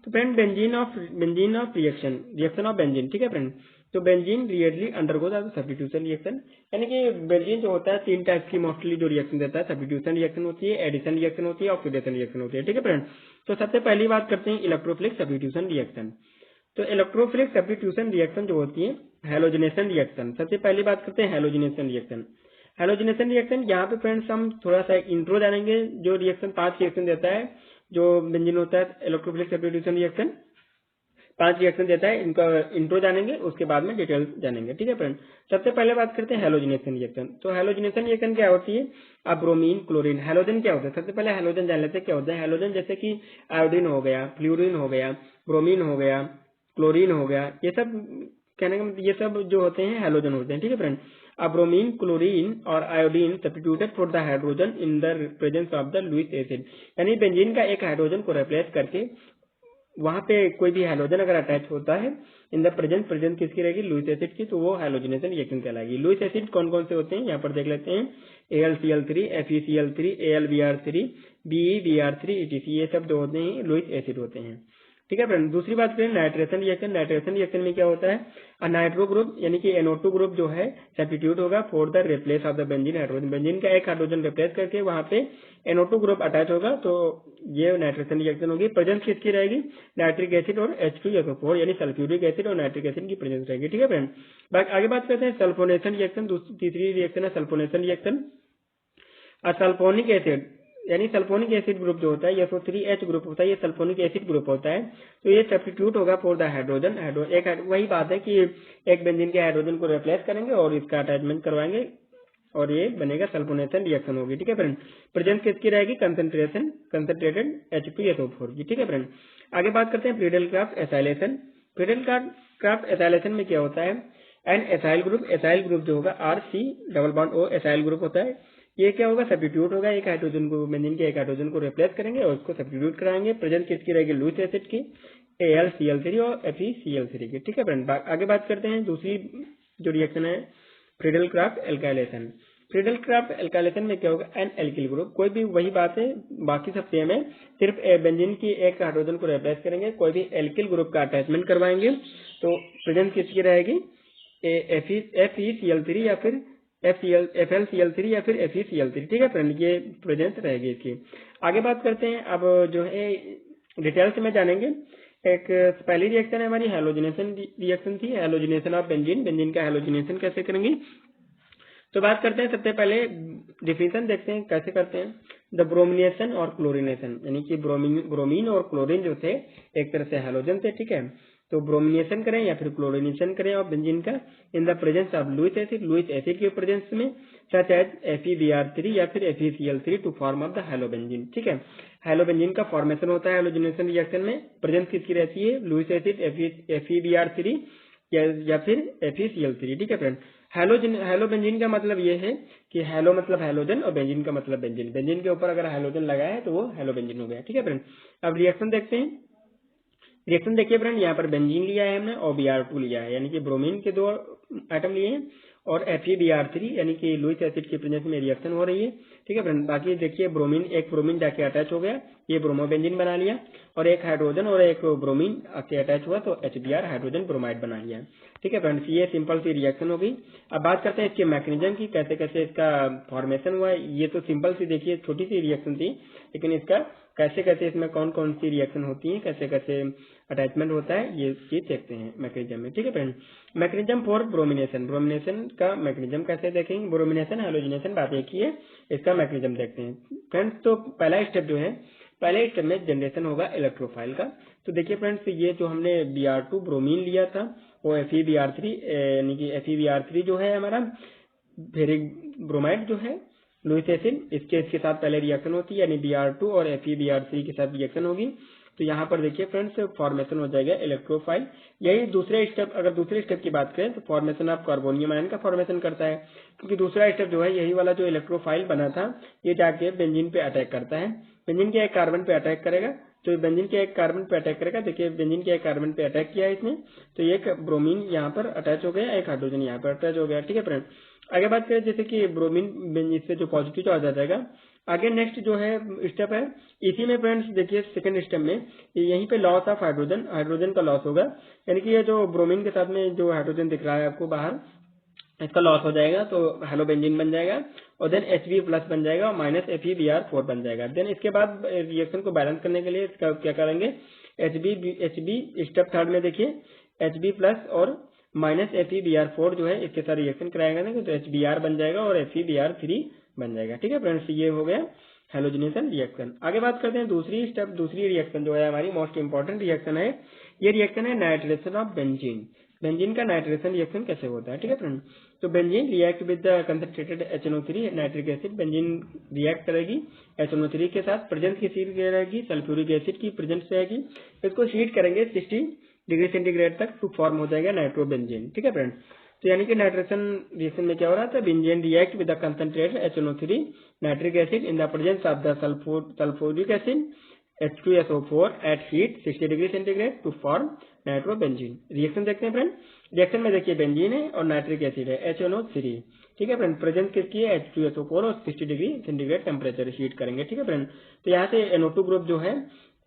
तो friend benzene of reaction of benzene. ठीक है फ्रेंड, तो benzene rarely undergoes substitution reaction, यानी कि बेंजीन जो होता है 3 टाइप की मोस्टली जो रिएक्शन देता है, सब्स्टिट्यूशन रिएक्शन होती है, एडिशन रिएक्शन होती है, ऑक्सीडेशन रिएक्शन होती है। ठीक है फ्रेंड, तो सबसे पहली बात करते हैं इलेक्ट्रोफिलिक सब्स्टिट्यूशन रिएक्शन। तो इलेक्ट्रोफिलिक सब्स्टिट्यूशन रिएक्शन जो होती है, हैलोजिनेशन रिएक्शन। सबसे पहली बात करते हैं हैलोजिनेशन रिएक्शन। हैलोजिनेशन रिएक्शन, यहाँ पे फ्रेंड्स हम थोड़ा सा इंट्रो जानेंगे। जो रिएक्शन 5 रिएक्शन देता है जो बेंजीन होता है, इलेक्ट्रोफिलिक सब्स्टिट्यूशन रिएक्शन 5 रिएक्शन देता है, इनका इंट्रो जानेंगे, उसके बाद में डिटेल्स जानेंगे। ठीक है फ्रेंड, सबसे पहले बात करते हैं हैलोजिनेशन रिएक्शन। तो हैलोजिनेशन रिएक्शन क्या होती है, अब ब्रोमीन क्लोरीन। हैलोजन क्या होता है, सबसे पहले हैलोजन जान लेते हैं क्या होता है। हैलोजन जैसे कि आयोडीन हो गया, फ्लोरीन हो गया, ब्रोमीन हो गया, क्लोरीन हो गया, ये सब कहने का मतलब ये सब जो होते हैं हैलोजन होते हैं। ठीक है फ्रेंड, अब ब्रोमीन, क्लोरीन और iodine substituted for the hydrogen in the presence of the Lewis acid, यानी बेंजीन का एक हाइड्रोजन को रिप्लेस करके वहां पे कोई भी हैलोजन अगर अटैच होता है इन द प्रेजेंस किसकी रहेगी, लुईस एसिड की, तो वो हैलोजिनेशन रिएक्शन कहलाएगी। लुईस एसिड कौन कौन से होते हैं यहाँ पर देख लेते हैं। AlCl3, FeCl3, AlBr3, BeBr3 etc, ये सब जो होते हैं लुईस एसिड होते हैं। ठीक है फ्रेंड, दूसरी बात करें नाइट्रेशन रिएक्शन। नाइट्रेशन रिएक्शन में क्या होता है, नाइट्रो ग्रुप यानी कि NO2 ग्रुप जो है सब्स्टिट्यूट होगा for the replace of the benzene hydrogen. Benzene का एक हाइड्रोजन रिप्लेस करके वहां पे NO2 ग्रुप अटैच होगा, तो ये नाइट्रेशन रिएक्शन होगी। प्रेजेंस किसकी रहेगी, नाइट्रिक एसिड और H2SO4 यानी सल्फ्यूरिक एसिड और नाइट्रिक एसिड की प्रेजेंस रहेगी। ठीक है फ्रेंड, आगे बात करते हैं सल्फोनेशन रिएक्शन। तीसरी रिएक्शन है सल्फोनेशन रिएक्शन। सल्फोनिक एसिड यानी सल्फोनिक एसिड ग्रुप जो होता है SO3H ग्रुप होता है, ये सल्फोनिक एसिड ग्रुप होता है, तो ये सब्स्टिट्यूट होगा फॉर द हाइड्रोजन। वही बात है कि एक बेंजीन के हाइड्रोजन को रिप्लेस करेंगे और इसका अटैचमेंट करवाएंगे और ये बनेगा सल्फोनेशन रिएक्शन होगी। ठीक है फ्रेंड, प्रेजेंस किसकी रहेगी, कंसंट्रेटेड H2SO4 की। ठीक है फ्रेंड, आगे बात करते हैं Friedel Crafts acylation. Friedel Crafts acylation में क्या होता है, एन एसाइल ग्रुप जो होगा RC+O एसाइल ग्रुप होता है, ये क्या होगा, सब्स्टिट्यूट होगा एक हाइड्रोजन को, बेंजीन के एक हाइड्रोजन को रिप्लेस करेंगे और उसको सब्स्टिट्यूट कराएंगे। प्रेजेंस किसकी रहेगी, लुईस एसिड की, AlCl3 और FeCl3 की। ठीक है फ्रेंड, आगे बात करते हैं दूसरी जो रिएक्शन है Friedel craft alkylation. Friedel craft alkylation में क्या होगा, एन एल्किल ग्रुप, कोई भी वही बात है, बाकी सब सेम है, सिर्फ बेंजीन की एक हाइड्रोजन को रिप्लेस करेंगे, कोई भी एल्किल ग्रुप का अटैचमेंट करवाएंगे, तो प्रेजेंस किसकी रहेगी, FeCl3 या फिर FlCl3 या फिर FeCl3। ठीक है फ्रेंड, ये प्रेजेंस रहेगी इसकी। आगे बात करते हैं अब जो है डिटेल्स में जानेंगे। एक पहली रिएक्शन है हमारी हैलोजिनेशन रिएक्शन थी, हैलोजिनेशन ऑफ बेंजीन का हैलोजिनेशन कैसे करेंगे। तो बात करते हैं, सबसे पहले डिफिनेशन देखते हैं कैसे करते हैं। द ब्रोमिनेशन और क्लोरिनेशन, यानी कि ब्रोमीन और क्लोरीन जो थे एक तरह से हैलोजन थे। ठीक है, तो ब्रोमिनेशन करें या फिर क्लोरिनेशन करें और बेंजीन का in the presence of Lewis acid के प्रेजेंस में सच एज FeBr3 या फिर FeCl3 to form of the halobenzene. ठीक है, हेलोबेंजीन का फॉर्मेशन होता है हेलोजनेशन रिएक्शन में, प्रेजेंस किसकी रहती है, लुइस एसिड FeBr3 या फिर FeCl3। ठीक है फ्रेंड, हेलोबेंजीन का मतलब ये है कि हेलो मतलब हेलोजन और बेंजीन का मतलब बेंजीन, बेंजीन के ऊपर अगर हेलोजन लगा है तो वो हेलोबेंजीन हो गया। ठीक है फ्रेंड, अब रिएक्शन देखते हैं। रिएक्शन देखिए फ्रेंड, यहाँ पर बेंजीन लिया है हमने और Br2 लिया है, यानी कि ब्रोमीन के 2 आइटम लिए हैं और FeBr3 यानी कि लुइस एसिड के प्रेजेंस में रिएक्शन हो रही है। ठीक है फ्रेंड, बाकी देखिए ब्रोमीन, एक ब्रोमीन जाके अटैच हो गया, ये ब्रोमोबेंजीन बना लिया, और एक हाइड्रोजन और एक ब्रोमीन से अटैच हुआ तो HBr हाइड्रोजन ब्रोमाइड बना लिया। ठीक है फ्रेंड्स, ये सिंपल सी रिएक्शन हो गई। अब बात करते हैं इसके मैकेनिज्म की, कैसे कैसे इसका फॉर्मेशन हुआ है। ये तो सिंपल सी देखिए छोटी सी रिएक्शन थी, लेकिन इसका कैसे कैसे इसमें कौन कौन सी रिएक्शन होती है, कैसे कैसे अटैचमेंट होता है, ये चीज देखते हैं मैकेनिज्म में। ठीक है friend, mechanism for bromination, bromination का मैकेनिज्म कैसे देखेंगे, ब्रोमिनेशन हेलोजिनेशन बात एक ही है, इसका मैकेनिज्म देखते हैं फ्रेंड्स। तो पहला स्टेप जो है, पहले स्टेप में जनरेशन होगा इलेक्ट्रोफाइल का। तो देखिए फ्रेंड्स, ये जो हमने Br2 ब्रोमीन लिया था वो FeBr3 यानी कि FeBr3 जो है हमारा फेरिक ब्रोमाइड जो है लुइस एसिड, इसके साथ पहले रिएक्शन होती है, यानी Br2 और FeBr3 के साथ रिएक्शन होगी। तो यहाँ पर देखिए फ्रेंड्स फॉर्मेशन हो जाएगा इलेक्ट्रोफाइल। यही दूसरे स्टेप, अगर दूसरे स्टेप की बात करें तो फॉर्मेशन ऑफ कार्बोनियम आयन का फॉर्मेशन करता है, क्योंकि दूसरा स्टेप जो है यही वाला जो इलेक्ट्रोफाइल बना था ये जाके बेंजीन पे अटैक करता है, बेंजीन के एक कार्बन पे अटैक करेगा। तो बेंजीन के एक कार्बन पे अटैक करेगा, देखिए बेंजीन के एक कार्बन पे अटैक किया है इसने, तो एक ब्रोमीन यहाँ पर अटैच हो गया, एक हाइड्रोजन यहाँ पर अटैच हो गया। ठीक है फ्रेंड, आगे बात करें जैसे कि ब्रोमीन इससे जो पॉजिटिव चार्ज आ जाएगा। आगे नेक्स्ट जो है स्टेप है, इसी में फ्रेंड्स देखिए सेकंड स्टेप में यहीं पे लॉस ऑफ हाइड्रोजन, हाइड्रोजन का लॉस होगा, यानी कि ये जो ब्रोमीन के साथ में जो हाइड्रोजन दिख रहा है आपको बाहर, इसका लॉस हो जाएगा तो हेलोबेंजीन बन जाएगा, और देन Hb प्लस बन जाएगा और माइनस FeBr4 बन जाएगा। देन इसके बाद रिएक्शन को बैलेंस करने के लिए इसका क्या करेंगे, Hb स्टेप थर्ड में देखिए Hb प्लस और माइनस FeBr4 जो है इसके साथ रिएक्शन कराएंगे ना, तो HBr बन जाएगा और FeBr3 बन जाएगा। ठीक है फ्रेंड्स, ये हो गया हेलोजनेशन रिएक्शन। आगे बात करते हैं दूसरी स्टेप, दूसरी रिएक्शन जो है हमारी मोस्ट इंपॉर्टेंट रिएक्शन है, ये रिएक्शन है नाइट्रेशन ऑफ बेंजीन। बेंजीन का नाइट्रेशन रिएक्शन कैसे होता है। ठीक है फ्रेंड, तो benzene react with the concentrated HNO3 nitric acid, benzene react करेगी HNO3 के साथ, प्रेजेंस किसी की रहेगी, सल्फ्यूरिक एसिड की प्रेजेंस रहेगी, इसको हीट करेंगे 60 डिग्री सेंटीग्रेड तक तो फॉर्म हो जाएगा नाइट्रोबेंजीन। ठीक है फ्रेंड, तो यानी कि नाइट्रेशन रिएक्शन में क्या हो रहा था, benzene react with the concentrated HNO3 nitric acid in the presence of the sulphuric acid H2SO4 at heat 60 degree centigrade to form nitrobenzene. Reaction देखते हैं फ्रेंड, रिएक्शन में देखिए बेंजीन है और नाइट्रिक एसिड है HNO3। ठीक है फ्रेंड, प्रेजेंस किसकी है, H2SO4 और 60 डिग्री सेंटीग्रेड टेम्परेचर हीट करेंगे। ठीक है फ्रेंड, तो यहाँ से NO2 ग्रुप जो है,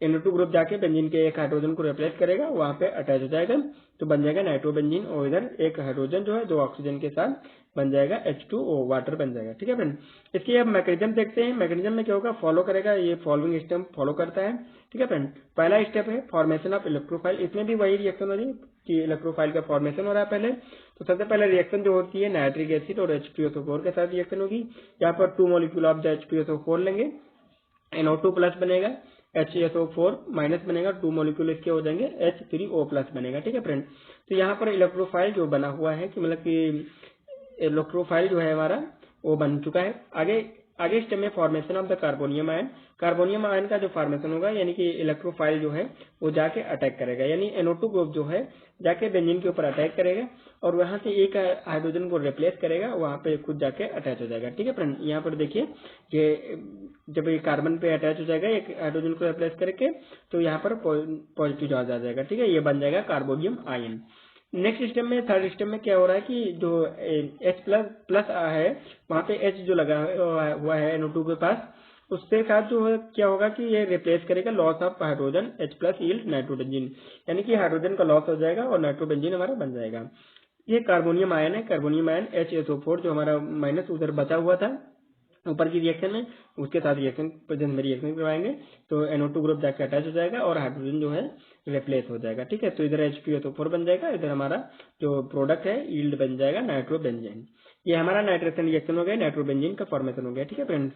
NO2 ग्रुप जाके बेंजीन के एक हाइड्रोजन को रिप्लेस करेगा, वहां पे अटैच हो जाएगा तो बन जाएगा नाइट्रोबेंजीन, और इधर एक हाइड्रोजन जो है 2 ऑक्सीजन के साथ बन जाएगा H2O वाटर बन जाएगा। ठीक है फ्रेंड, इसकी अब मैकेनिज्म देखते हैं, मैकेनिज्म में क्या होगा, फॉलो करेगा, ये फॉलोइंग स्टेप फॉलो करता है। ठीक है फ्रेंड, पहला स्टेप है फॉर्मेशन ऑफ इलेक्ट्रोफाइल, इसमें भी वही रिएक्शन हो रही है कि इलेक्ट्रोफाइल का फॉर्मेशन हो रहा है पहले। तो सबसे पहले रिएक्शन जो होती है नाइट्रिक एसिड और H2SO4 के साथ रिएक्शन होगी, यहाँ पर 2 मॉलिक्यूल ऑफ द H2SO4 लेंगे, NO2 प्लस बनेगा, HSO4 माइनस बनेगा, 2 मॉलिक्यूल इसके हो जाएंगे, H3O प्लस बनेगा। ठीक है फ्रेंड, तो यहाँ पर इलेक्ट्रोफाइल जो बना हुआ है कि मतलब कि इलेक्ट्रोफाइल जो है हमारा वो बन चुका है। आगे स्टेप में formation of the carbonium ion, carbonium ion का जो फॉर्मेशन होगा, यानी कि इलेक्ट्रोफाइल जो है वो जाके अटैक करेगा, यानी NO2 ग्रुप जो है जाके बेंजीन के ऊपर अटैक करेगा और वहां से एक हाइड्रोजन को रिप्लेस करेगा, वहां पे खुद जाके अटैच हो जाएगा। ठीक है फ्रेंड, यहाँ पर देखिए ये जब ये कार्बन पे अटैच हो जाएगा एक हाइड्रोजन को रिप्लेस करके, तो यहाँ पर पॉजिटिव चार्ज आ जाएगा। ठीक है, ये बन जाएगा कार्बोनियम आयन। नेक्स्ट स्टेप में, थर्ड स्टेप में क्या हो रहा है कि जो H प्लस है वहां पे H जो लगा हुआ है NO2 के पास, उसके साथ जो है क्या होगा कि ये रिप्लेस करेगा loss of hydrogen H plus yield nitrobenzene, यानी कि हाइड्रोजन का लॉस हो जाएगा और नाइट्रोबेंजीन हमारा बन जाएगा। ये कार्बोनियम आयन है, कार्बोनियम आयन HSO4 जो हमारा माइनस उधर बचा हुआ था ऊपर की रिएक्शन में, उसके साथ रिएक्शन प्रेजेंस में रिएक्शन करवाएंगे तो NO2 ग्रुप जाकर अटैच हो जाएगा और हाइड्रोजन जो है रिप्लेस हो जाएगा। ठीक है, तो इधर H2SO4 बन जाएगा, इधर हमारा जो प्रोडक्ट है यील्ड बन जाएगा नाइट्रोबेंजीन। ये हमारा नाइट्रेशन रिएक्शन हो गया, नाइट्रोबेंजीन का फॉर्मेशन हो गया। ठीक है फ्रेंड्स,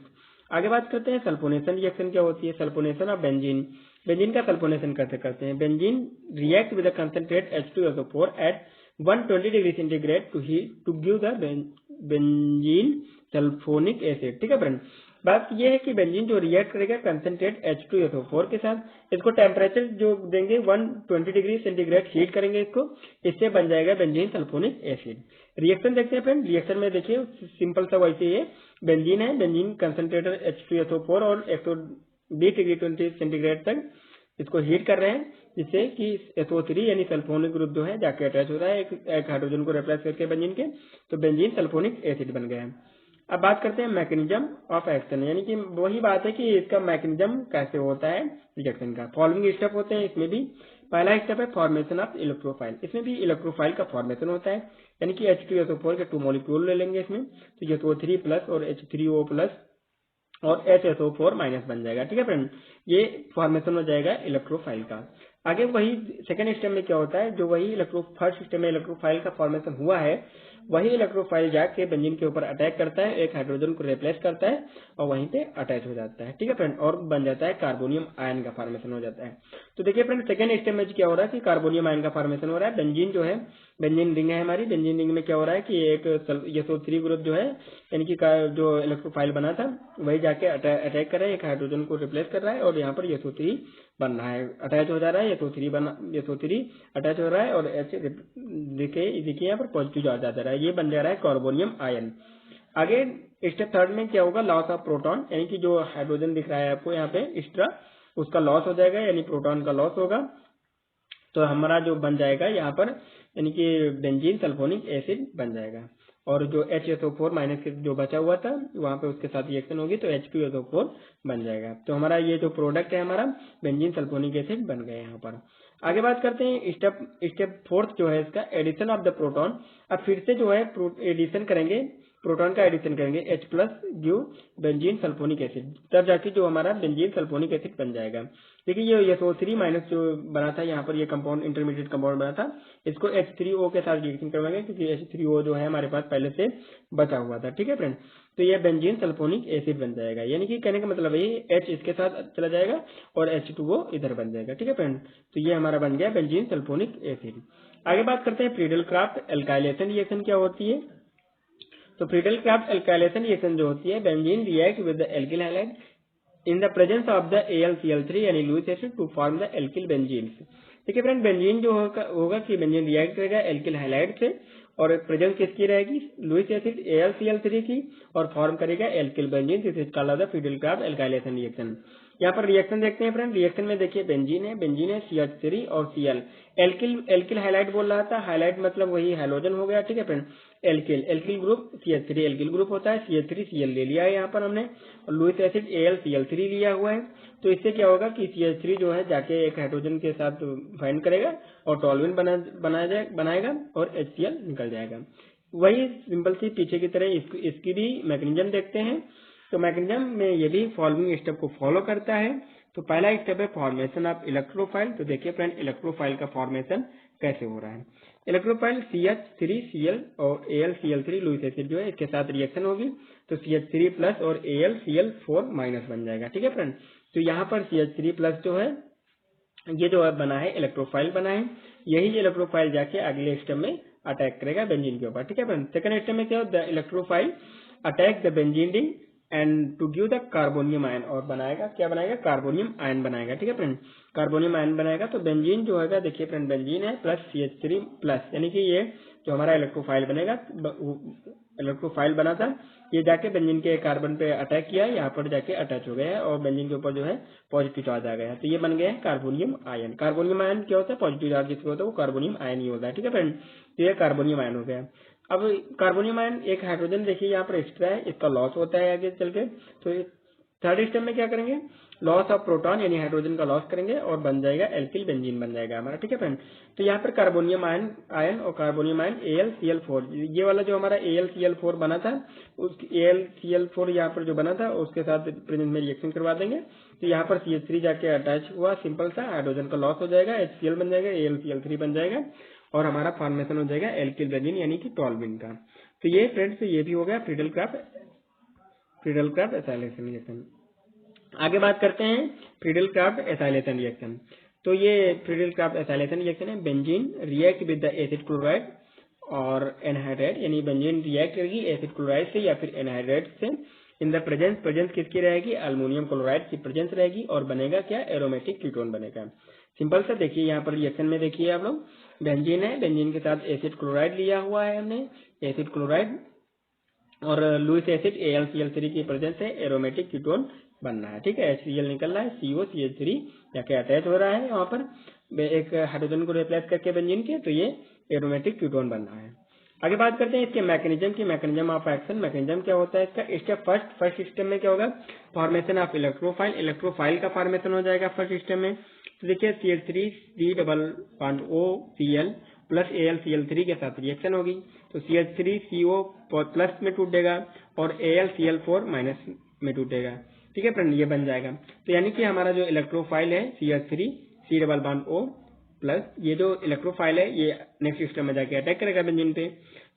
आगे बात करते हैं सल्फोनेशन रिएक्शन क्या होती है, सल्फोनेशन ऑफ बेंजीन। बेंजीन का सल्फोनेशन कैसे करते हैं? Benzene react with the concentrate H2SO4 at 120 degree centigrade to give the benzene sulphonic acid. ठीक है फ्रेंड, बात यह है कि बेंजीन जो रिएक्ट करेगा कंसंट्रेट H2SO4 के साथ, इसको टेम्परेचर जो देंगे 120 डिग्री सेंटीग्रेड हीट करेंगे इसको, इससे बन जाएगा बेंजीन सल्फोनिक एसिड। रिएक्शन देखते हैं फ्रेंड, रिएक्शन में देखिए सिंपल सा वैसे ही है, बेंजीन है, बेंजीन कंसंट्रेटर H2SO4 और 120 डिग्री 20 सेंटीग्रेड तक इसको हीट कर रहे हैं, जिससे कि SO3 यानी सल्फोनिक ग्रुप जो है जाके अटैच हो रहा है एक हाइड्रोजन को रिप्लेस करके बेंजीन के, तो बेंजीन सल्फोनिक एसिड बन गया है। अब बात करते हैं मैकेनिज्म ऑफ एक्शन, यानी कि वही बात है कि इसका मैकेनिज्म कैसे होता है रिएक्शन का। फॉलोइंग स्टेप होते हैं इसमें भी। पहला स्टेप है फॉर्मेशन ऑफ इलेक्ट्रोफाइल, इसमें भी इलेक्ट्रोफाइल का फॉर्मेशन होता है, यानी कि H2SO4 के 2 मॉलिक्यूल ले लेंगे इसमें, तो SO3 प्लस और H3O प्लस और HSO4 माइनस बन जाएगा। ठीक है फ्रेंड, ये फॉर्मेशन हो जाएगा इलेक्ट्रोफाइल का। आगे वही सेकेंड स्टेप में क्या होता है, जो वही फर्स्ट स्टेप में इलेक्ट्रोफाइल का फॉर्मेशन हुआ है, वही इलेक्ट्रोफाइल जाके बेंजीन के ऊपर अटैक करता है, एक हाइड्रोजन को रिप्लेस करता है और वहीं पे अटैच हो जाता है। ठीक है फ्रेंड, और बन जाता है कार्बोनियम आयन का फॉर्मेशन हो जाता है। तो देखिए फ्रेंड, सेकेंड स्टेप में क्या हो रहा है कि कार्बोनियम आयन का फॉर्मेशन हो रहा है। बेंजीन जो है, बेंजीन रिंग है हमारी, बेंजीन रिंग में क्या हो रहा है कि एक SO3 ग्रुप जो है, यानी कि जो इलेक्ट्रोफाइल बना था वही जाके अटैक कर रहा है, एक हाइड्रोजन को रिप्लेस कर रहा है और यहाँ पर SO3 बन रहा है, अटैच हो जा रहा है, SO3 अटैच हो रहा है और H देखिए यहाँ पर पॉजिटिव चार्ज आ जा रहा है, ये बन जा रहा है कार्बोनियम आयन। आगे स्टेप थर्ड में क्या होगा, लॉस ऑफ प्रोटॉन, यानी कि जो हाइड्रोजन दिख रहा है आपको यहाँ पे एक्स्ट्रा, उसका लॉस हो जाएगा, यानी प्रोटॉन का लॉस होगा, तो हमारा जो बन जाएगा यहाँ पर, यानी कि बेंजीन सल्फोनिक एसिड बन जाएगा। और जो HSO4 माइनस के जो बचा हुआ था वहां पे उसके साथ रिएक्शन होगी तो H2SO4 बन जाएगा। तो हमारा ये जो प्रोडक्ट है हमारा बेंजीन सल्फोनिक एसिड बन गया यहाँ पर। आगे बात करते हैं स्टेप फोर्थ जो है इसका, एडिशन ऑफ द प्रोटॉन। अब फिर से जो है एडिशन करेंगे, प्रोटॉन का एडिशन करेंगे, H plus give benzene sulphonic acid, तब जाके जो हमारा बेंजीन सल्फोनिक एसिड बन जाएगा। देखिए ये SO3 माइनस जो बना था यहाँ पर, ये कंपाउंड इंटरमीडिएट कंपाउंड बना था, इसको H3O के साथ रिएक्शन करवाएंगे, क्योंकि H3O जो है हमारे पास पहले से बचा हुआ था। ठीक है फ्रेंड, तो यह बेंजीन सल्फोनिक एसिड बन जाएगा, यानी कि कहने का मतलब यही H इसके साथ चला जाएगा और H2O इधर बन जाएगा। ठीक है फ्रेंड, तो ये हमारा बन गया बेंजीन सल्फोनिक एसिड। आगे बात करते हैं फ्रीडल क्राफ्ट एल्काइलेशन रिएक्शन क्या होती है। तो फ्रीडल क्राफ्ट एल्काइलेशन रिएक्शन जो होती है, benzene react with the alkyl halide in the presence of the AlCl3 यानी Lewis acid to form the alkyl benzene. देखिए फ्रेंड, बेंजीन जो होगा कि बेंजीन रिएक्ट करेगा एल्किल हैलाइड से, और प्रेजेंस किसकी रहेगी, लुईस एसिड AlCl3 की, और फॉर्म करेगा alkyl benzene. This is called the Friedel craft alkylation reaction. यहाँ पर रिएक्शन देखते हैं फ्रेंड, रिएक्शन में देखिए बेंजीन है CH3 और Cl, एल्किल हाइलाइट बोल रहा था, हाइलाइट मतलब वही हाइड्रोजन हो गया। ठीक है friend, alkyl group CH3 alkyl group होता है, CH3 Cl ले लिया है यहाँ पर हमने, और लुईस एसिड AlCl3 लिया हुआ है। तो इससे क्या होगा कि CH3 जो है जाके एक हाइड्रोजन के साथ फाइंड करेगा और टॉलविन बनाएगा और HCl निकल जाएगा। वही सिंपल सी पीछे की तरह इसकी भी मैकेनिज्म देखते हैं। तो मैकेनिज्म में ये भी फॉलोइंग स्टेप को फॉलो करता है। तो पहला स्टेप है फॉर्मेशन ऑफ इलेक्ट्रोफाइल। तो देखिए फ्रेंड, इलेक्ट्रोफाइल का फॉर्मेशन कैसे हो रहा है। इलेक्ट्रोफाइल CH3Cl और AlCl3 लुईस एसिड जो है इसके साथ रिएक्शन होगी, तो CH3 प्लस और AlCl4 माइनस बन जाएगा। ठीक है फ्रेंड, तो यहाँ पर CH3 प्लस जो है ये जो बना है इलेक्ट्रोफाइल बना है, यही इलेक्ट्रोफाइल जाके अगले स्टेप में अटैक करेगा बेंजीन के ऊपर। ठीक है फ्रेंड, सेकंड स्टेप में क्या होता है, electrophile attack the benzene ring and to give the carbonium ion, और बनाएगा क्या बनाएगा, कार्बोनियम आयन बनाएगा। ठीक है फ्रेंड, कार्बोनियम आयन बनाएगा। तो बेंजीन जो है देखिए फ्रेंड, बेंजीन है प्लस CH3 प्लस, यानी कि ये जो हमारा इलेक्ट्रोफाइल बनेगा, इलेक्ट्रोफाइल बना था, ये जाके बेंजीन के कार्बन पे अटैक किया, यहाँ पर जाके अटैच हो गया है और बेंजीन के ऊपर जो है पॉजिटिव चार्ज आ गया है, तो ये बन गया है कार्बोनियम आयन। कार्बोनियम आयन क्या होता है, पॉजिटिव चार्ज जिसको होता है वो कार्बोनियम आयन ही होता है। ठीक है फ्रेंड, तो ये कार्बोनियम आयन हो गया। अब कार्बोनियम आयन एक हाइड्रोजन देखिए यहाँ पर एक्स्ट्रा है, इसका लॉस होता है आगे चल के। तो थर्ड स्टेप में क्या करेंगे, लॉस ऑफ प्रोटॉन यानी हाइड्रोजन का लॉस करेंगे और बन जाएगा एल्किल बेंजीन बन जाएगा हमारा। ठीक है फ्रेंड, तो यहाँ पर कार्बोनियम आयन और कार्बोनियम आयन AlCl4, ये वाला जो हमारा AlCl4 बना था, उस AlCl4 यहाँ पर जो बना था उसके साथ प्रेजेंस में रिएक्शन करवा देंगे, तो यहाँ पर CH3 जाके अटैच हुआ, सिंपल सा हाइड्रोजन का लॉस हो जाएगा, HCl बन जाएगा, AlCl3 बन जाएगा और हमारा फॉर्मेशन हो जाएगा एल्किल बेंजीन यानी कि टॉलविन का। तो ये फ्रेंड्स ये भी हो गया फ्रीडल क्राफ्ट एसाइलेशन रिएक्शन। आगे बात करते हैं फ्रीडल क्राफ्ट एसाइलेशन रिएक्शन। तो ये फ्रीडल क्राफ्ट एसाइलेशन रिएक्शन है। Benzene react with the acid chloride और एनहाइड्राइड, यानी बेंजीन रिएक्ट करेगी एसिड क्लोराइड से या फिर एनहाइड्राइड से। इन द प्रेजेंस किसकी रहेगी, अल्मोनियम क्लोराइड की प्रेजेंस रहेगी और बनेगा क्या, एरोमेटिक कीटोन बनेगा। सिंपल सा देखिए यहाँ पर रिएक्शन में देखिए आप लोग, बेंजीन है, बेंजीन के साथ एसिड क्लोराइड लिया हुआ है हमने, एसिड क्लोराइड और लुइस एसिड AlCl3 की प्रेजेंस से एरोमेटिक कीटोन बनना है। ठीक है, HCl निकल रहा है, COCH3 जाके अटैच हो रहा है वहां पर एक हाइड्रोजन को रिप्लेस करके बेंजीन के, तो ये एरोमेटिक कीटोन बनना है। आगे बात करते हैं इसके मैकेनिज्म की, मैकेनिज्म ऑफ एक्शन। मैकेनिज्म क्या होता है इसका, स्टेप फर्स्ट स्टेप में क्या होगा, फॉर्मेशन ऑफ इलेक्ट्रोफाइल, इलेक्ट्रोफाइल का फॉर्मेशन हो जाएगा फर्स्ट स्टेप में। तो देखिए CH3 double bond OCl plus AlCl3 के साथ रिएक्शन होगी, तो CH3CO प्लस में टूटेगा और AlCl4 माइनस में टूटेगा। ठीक है फ्रेंड, ये बन जाएगा। तो यानी कि हमारा जो इलेक्ट्रोफाइल है CH3C double bond O plus, ये जो इलेक्ट्रोफाइल है ये नेक्स्ट स्टेप में जाके अटैक करेगा बेंजीन पे।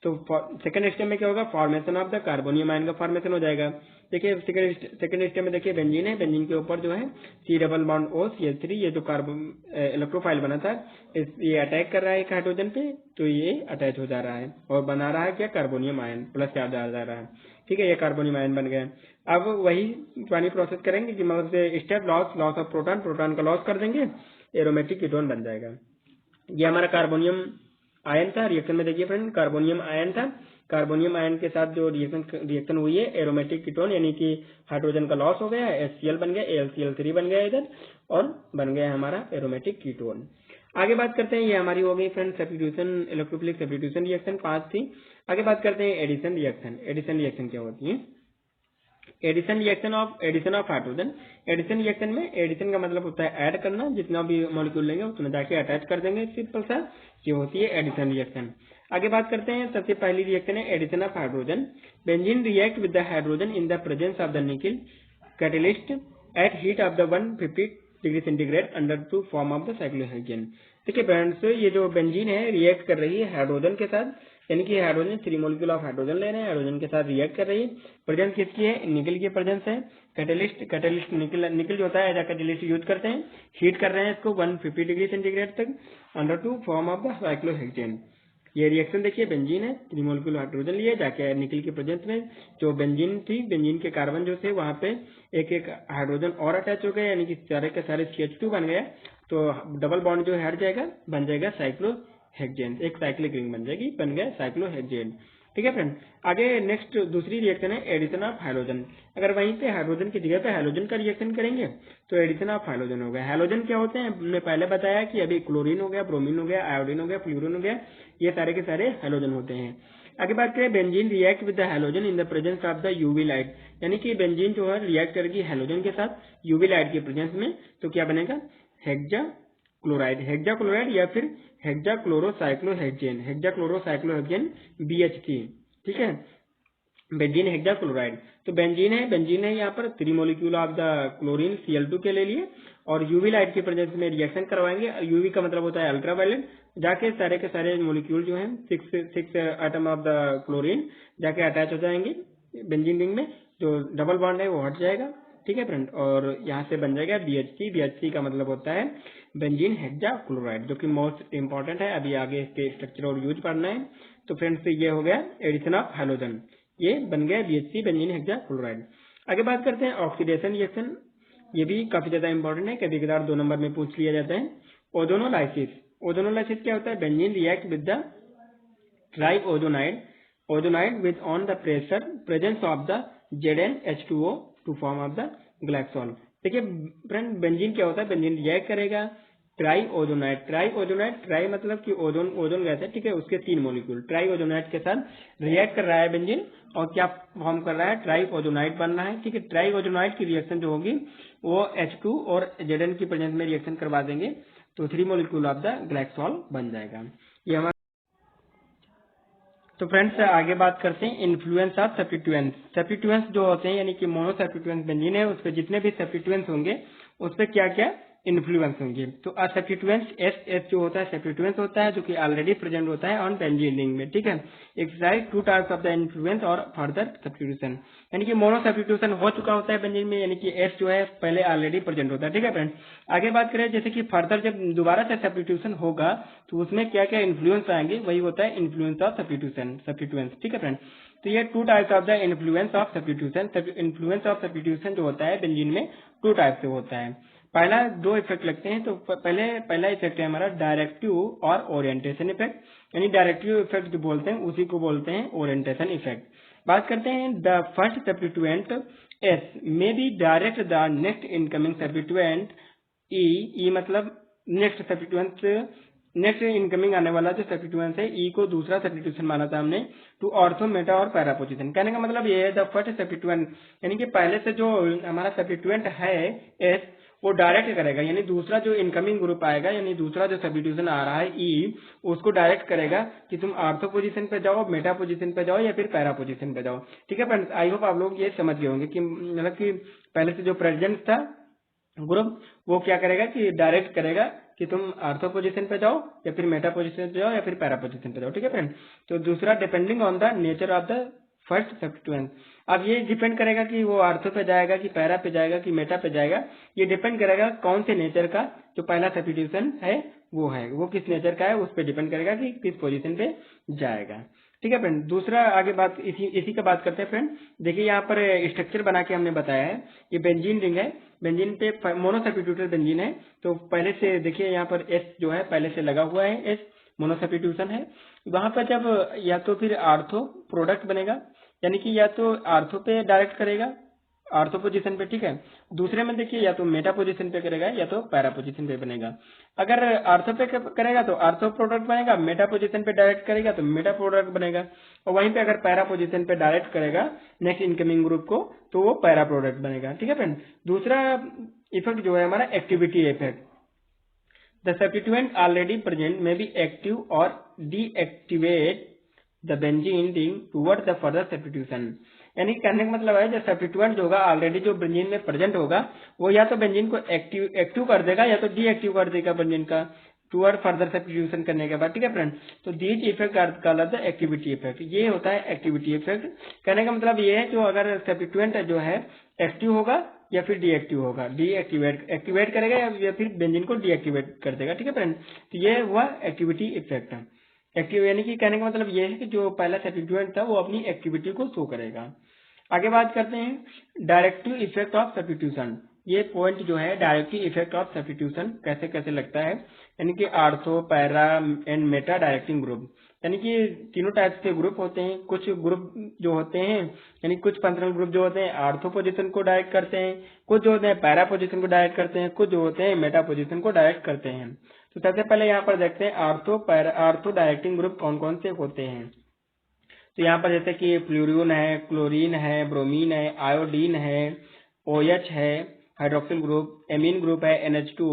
तो सेकंड स्टेप में क्या होगा, formation of the carbonium ion का फॉर्मेशन हो जाएगा। देखिए सेकंड स्टेप में देखिए बेंजीन है, बेंजीन के ऊपर जो है C double bond O CH3, ये जो कार्बन इलेक्ट्रोफाइल बना था ये अटैक कर रहा है एक हाइड्रोजन पे, तो ये अटैच हो जा रहा है और बना रहा है क्या, कार्बोनियम आयन प्लस चार्ज जा रहा है। ठीक है, ये कार्बोनियम आयन बन गया। अब वही पुरानी प्रोसेस करेंगे कि मतलब से स्टेप लॉस ऑफ प्रोटॉन का लॉस कर देंगे, एरोमेटिक कीटोन बन जाएगा। ये हमारा कार्बोनियम आयन था रिएक्शन में, देखिए फ्रेंड कार्बोनियम आयन था, कार्बोनियम आयन के साथ जो रिएक्शन हुई है, एरोमेटिक कीटोन यानी कि हाइड्रोजन का लॉस हो गया, HCl बन गया, AlCl3 बन गया इधर और बन गया हमारा एरोमेटिक कीटोन। आगे बात करते हैं, ये हमारी हो गई friend substitution, electrophilic substitution reaction 5 थी। आगे बात करते हैं एडिशन रिएक्शन। एडिशन रिएक्शन क्या होती है, addition of hydrogen. Addition reaction में एडिशन का मतलब होता है ऐड करना, जितना भी मॉलिक्यूल लेंगे उतना जाके अटैच कर देंगे, सिंपल सा ये होती है एडिशन रिएक्शन। आगे बात करते हैं, सबसे पहली रिएक्शन है addition of hydrogen. Benzene react with the hydrogen in the presence of the nickel catalyst at heat of the 150 degree centigrade under to form of the cyclohexane. देखिए फ्रेंड्स, ये जो बेंजीन है रिएक्ट कर रही है hydrogen के साथ, यानी कि हाइड्रोजन 3 मॉलिक्यूल ऑफ हाइड्रोजन ले रहे हैं, हाइड्रोजन के साथ रिएक्ट कर रही है। प्रेजेंस किसकी है, निकल की प्रेजेंस है। कैटलिस्ट निकल जो होता है एज अ कैटलिस्ट यूज करते हैं, हीट कर रहे हैं इसको 150 डिग्री सेंटीग्रेड तक under to form of the cyclohexane. ये रिएक्शन देखिए बेंजीन है, 3 मॉलिक्यूल हाइड्रोजन लिए जाके निकल की प्रेजेंस में जो बेंजीन थी, बेंजीन के कार्बन जो थे वहां पे एक एक हाइड्रोजन और अटैच हो गए, यानी कि सारे के सारे CH2 बन गए, तो डबल बॉन्ड जो हट जाएगा, बन जाएगा साइक्लोहेक्सेन, एक साइक्लिक रिंग बन जाएगी, बन गया साइक्लोहेक्सेन। ठीक है फ्रेंड, आगे नेक्स्ट दूसरी रिएक्शन है एडिशन ऑफ हाइड्रोजन। अगर वहीं पे हाइड्रोजन की जगह पे हाइड्रोजन का रिएक्शन करेंगे तो एडिशन ऑफ हाइड्रोजन हो गया। हाइड्रोजन क्या होते हैं, हमने पहले बताया कि अभी क्लोरीन हो गया, ब्रोमीन हो गया, आयोडीन हो गया, फ्लूरीन हो गया, ये सारे के सारे हाइड्रोजन होते हैं। आगे बात करें, benzene react with the hydrogen in the presence of the UV light, यानी कि बेंजीन जो है रिएक्ट करेगी हाइड्रोजन के साथ यूवी लाइट की प्रेजेंस में, तो क्या बनेगा, हेक्सा क्लोराइड या फिर हेक्साक्लोरोसाइक्लोहेक्सेन BH3। ठीक है, बेंजीन हेक्साक्लोराइड, तो बेंजीन है यहाँ पर 3 molecule of the chlorine Cl2 के ले लिए और यूवी लाइट की प्रेजेंस में रिएक्शन करवाएंगे। यूवी का मतलब होता है अल्ट्रावायलेट, जाके सारे के सारे मॉलिक्यूल जो हैं 6 एटम ऑफ द क्लोरीन जाके अटैच हो जाएंगे बेंजीन रिंग में, जो डबल बॉन्ड है वो हट जाएगा। ठीक है फ्रेंड, और यहाँ से बन जाएगा BH3 का मतलब होता है बेंजीन हेक्साक्लोराइड, जो कि मोस्ट इंपॉर्टेंट है, अभी आगे इसके स्ट्रक्चर और यूज पढ़ना है। तो फ्रेंड्स ये हो गया एडिशन ऑफ हाइड्रोजन, ये बन गया BH3 बेंजीन हेक्साक्लोराइड। आगे बात करते हैं ऑक्सीडेशन रिएक्शन, ये भी काफी ज्यादा इंपॉर्टेंट है, कभी कभार 2 नंबर में पूछ लिया जाता है। ओजोनोलाइसिस क्या होता है, benzene react with the triozonide with on the presence of the ZnH2O to form of the glycol. देखिए फ्रेंड, बेंजीन क्या होता है, बेंजीन रिएक्ट करेगा ट्राइओजोनाइड, ट्राई मतलब कि ओजोन गैस है, ठीक है, उसके 3 मॉलिक्यूल ट्राइओजोनाइड के साथ रिएक्ट कर रहा है बेंजीन, और क्या फॉर्म कर रहा है, ट्राइओजोनाइड बन रहा है। ठीक है, ट्राइओजोनाइड की रिएक्शन जो होगी वो H2 और Zn की प्रेजेंस में रिएक्शन करवा देंगे, तो 3 मॉलिक्यूल ऑफ द ग्लाइकोल बन जाएगा। ये हमारा, तो फ्रेंड्स आगे बात करते हैं इन्फ्लुएंस ऑफ सब्स्टिट्यूएंट्स जो होते हैं, यानी कि मोनो सब्स्टिट्यूएंट्स बेंजीन है, उस पर जितने भी सब्स्टिट्यूएंट्स होंगे उस पर क्या क्या इन्फ्लुएंस होंगे। तो सब्स्टिट्यूएंट्स एस जो होता है सब्स्टिट्यूएंट्स होता है जो कि ऑलरेडी प्रेजेंट होता है ऑन बेंजीन रिंग में, ठीक है। Exercise 2 types of the influence और फर्दर सब्स्टिट्यूशन, यानी कि मोनो सब्स्टिट्यूशन हो चुका होता है बेंजीन में, यानी कि एस जो है पहले ऑलरेडी प्रेजेंट होता है, ठीक है फ्रेंड्स। आगे बात करें जैसे कि फर्दर जब दोबारा से सब्स्टिट्यूशन होगा तो उसमें क्या क्या इन्फ्लुएंस आएंगे, वही होता है इन्फ्लुएंस ऑफ सब्स्टिट्यूएंट्स, ठीक है फ्रेंड्स। तो ये 2 types of the influence of substitution. Influence of substitution जो होता है बेंजीन में 2 टाइप से होता है। पहला 2 इफेक्ट लगते हैं। तो पहला इफेक्ट है हमारा डायरेक्टिव और ओरिएंटेशन इफेक्ट, यानी डायरेक्टिव इफेक्ट जो बोलते हैं उसी को बोलते हैं ओरिएंटेशन इफेक्ट। बात करते हैं the first substituent S may be direct the next incoming substituent E मतलब नेक्स्ट सब्स्टिट्यूएंट, नेक्स्ट इनकमिंग आने वाला जो सब्स्टिट्यूएंट है ई को दूसरा सब्स्टिट्यूशन माना था हमने टू ऑर्थो मेटा और पैरा पोजीशन। कहने का मतलब ये है द फर्स्ट सब्स्टिट्यूएंट, यानी कि पहले से जो हमारा सब्स्टिट्यूएंट है एस वो डायरेक्ट करेगा, यानी दूसरा जो इनकमिंग ग्रुप आएगा, यानी दूसरा जो सब्स्टिट्यूशन आ रहा है ई, उसको डायरेक्ट करेगा कि तुम ऑर्थो पोजीशन पे जाओ, मेटा पोजीशन पे जाओ या फिर पैरा पोजीशन पे जाओ, ठीक है फ्रेंड्स। आई होप आप लोग ये समझ गए होंगे कि मतलब कि पहले से जो प्रेजेंट था ग्रुप वो क्या करेगा कि डायरेक्ट करेगा कि तुम ऑर्थो पोजीशन पे जाओ या फिर मेटा पोजीशन पे जाओ या फिर पैरा पोजीशन पे जाओ, ठीक है फ्रेंड। तो दूसरा depending on the nature of the first substituent. अब ये डिपेंड करेगा कि वो ऑर्थो पे जाएगा कि पैरा पे जाएगा कि मेटा पे जाएगा, ये डिपेंड करेगा कौन से नेचर का जो पहला सब्स्टिट्यूशन है वो किस नेचर का है, उस पर डिपेंड करेगा कि किस पोजीशन पे जाएगा, ठीक है फ्रेंड। दूसरा आगे बात इसी का बात करते हैं फ्रेंड। देखिए यहाँ पर स्ट्रक्चर बना के हमने बताया है, ये बेंजीन रिंग है, बेंजीन पे मोनो सब्स्टिट्यूटेड बेंजीन है। तो पहले से देखिए यहाँ पर एस जो है पहले से लगा हुआ है, एस मोनो सब्स्टिट्यूशन है। वहां पर जब या तो फिर आर्थो प्रोडक्ट बनेगा, यानी कि या तो आर्थो पे डायरेक्ट करेगा ऑर्थो पोजीशन पे, ठीक है। दूसरे में देखिए या तो मेटा पोजीशन पे करेगा या तो पैरा पोजीशन पे बनेगा। अगर आर्थो पे करेगा तो आर्थो प्रोडक्ट बनेगा, मेटा पोजीशन पे डायरेक्ट करेगा तो मेटा प्रोडक्ट बनेगा, और वहीं पे अगर पैरा पोजीशन पे डायरेक्ट करेगा नेक्स्ट इनकमिंग ग्रुप को तो वो पैरा प्रोडक्ट बनेगा, ठीक है फ्रेंड। दूसरा इफेक्ट जो है हमारा activity effect. The substituent already present में बी एक्टिव और deactivate the benzene ring toward the further substitution, यानी कहने का मतलब है जो सब्स्टिट्यूएंट जो होगा ऑलरेडी जो बेंजीन में प्रेजेंट होगा वो या तो बेंजीन को एक्टिव कर देगा या तो डीएक्टिव कर देगा बेंजीन का टुवर्ड फर्दर सब्स्टिट्यूशन करने के बाद, ठीक है फ्रेंड। तो these effect are called the activity effect, ये होता है एक्टिविटी इफेक्ट। कहने का मतलब ये है जो अगर सब्स्टिट्यूएंट जो है एक्टिव होगा या फिर डीएक्टिव होगा, एक्टिवेट करेगा या फिर बेंजीन को डीएक्टिवेट कर देगा, ठीक है फ्रेंड। तो ये हुआ एक्टिविटी इफेक्ट। एक्टिव यानी कि कहने का मतलब ये है कि जो पहला सब्स्टिट्यूएंट था वो अपनी एक्टिविटी को शो करेगा। आगे बात करते हैं डायरेक्टिव इफेक्ट ऑफ सब्स्टिट्यूशन। ये पॉइंट जो है डायरेक्टिव इफेक्ट ऑफ सब्स्टिट्यूशन कैसे कैसे लगता है, यानी कि ortho para and Meta directing group, यानी कि तीनों टाइप के ग्रुप होते हैं। कुछ ग्रुप जो होते हैं यानी कुछ फंक्शनल ग्रुप जो होते हैं आर्थो पोजीशन को डायरेक्ट करते हैं, कुछ जो होते हैं पैरा पोजीशन को डायरेक्ट करते हैं, कुछ जो होते हैं मेटा पोजीशन को डायरेक्ट करते हैं। तो सबसे पहले यहाँ पर देखते हैं आर्थो डायरेक्टिंग ग्रुप कौन कौन से होते हैं। तो यहाँ पर जैसे कि फ्लोरीन है, क्लोरीन है, ब्रोमीन है, आयोडीन है, OH है, हाइड्रोक्सिल ग्रुप, एमीन ग्रुप है NH2,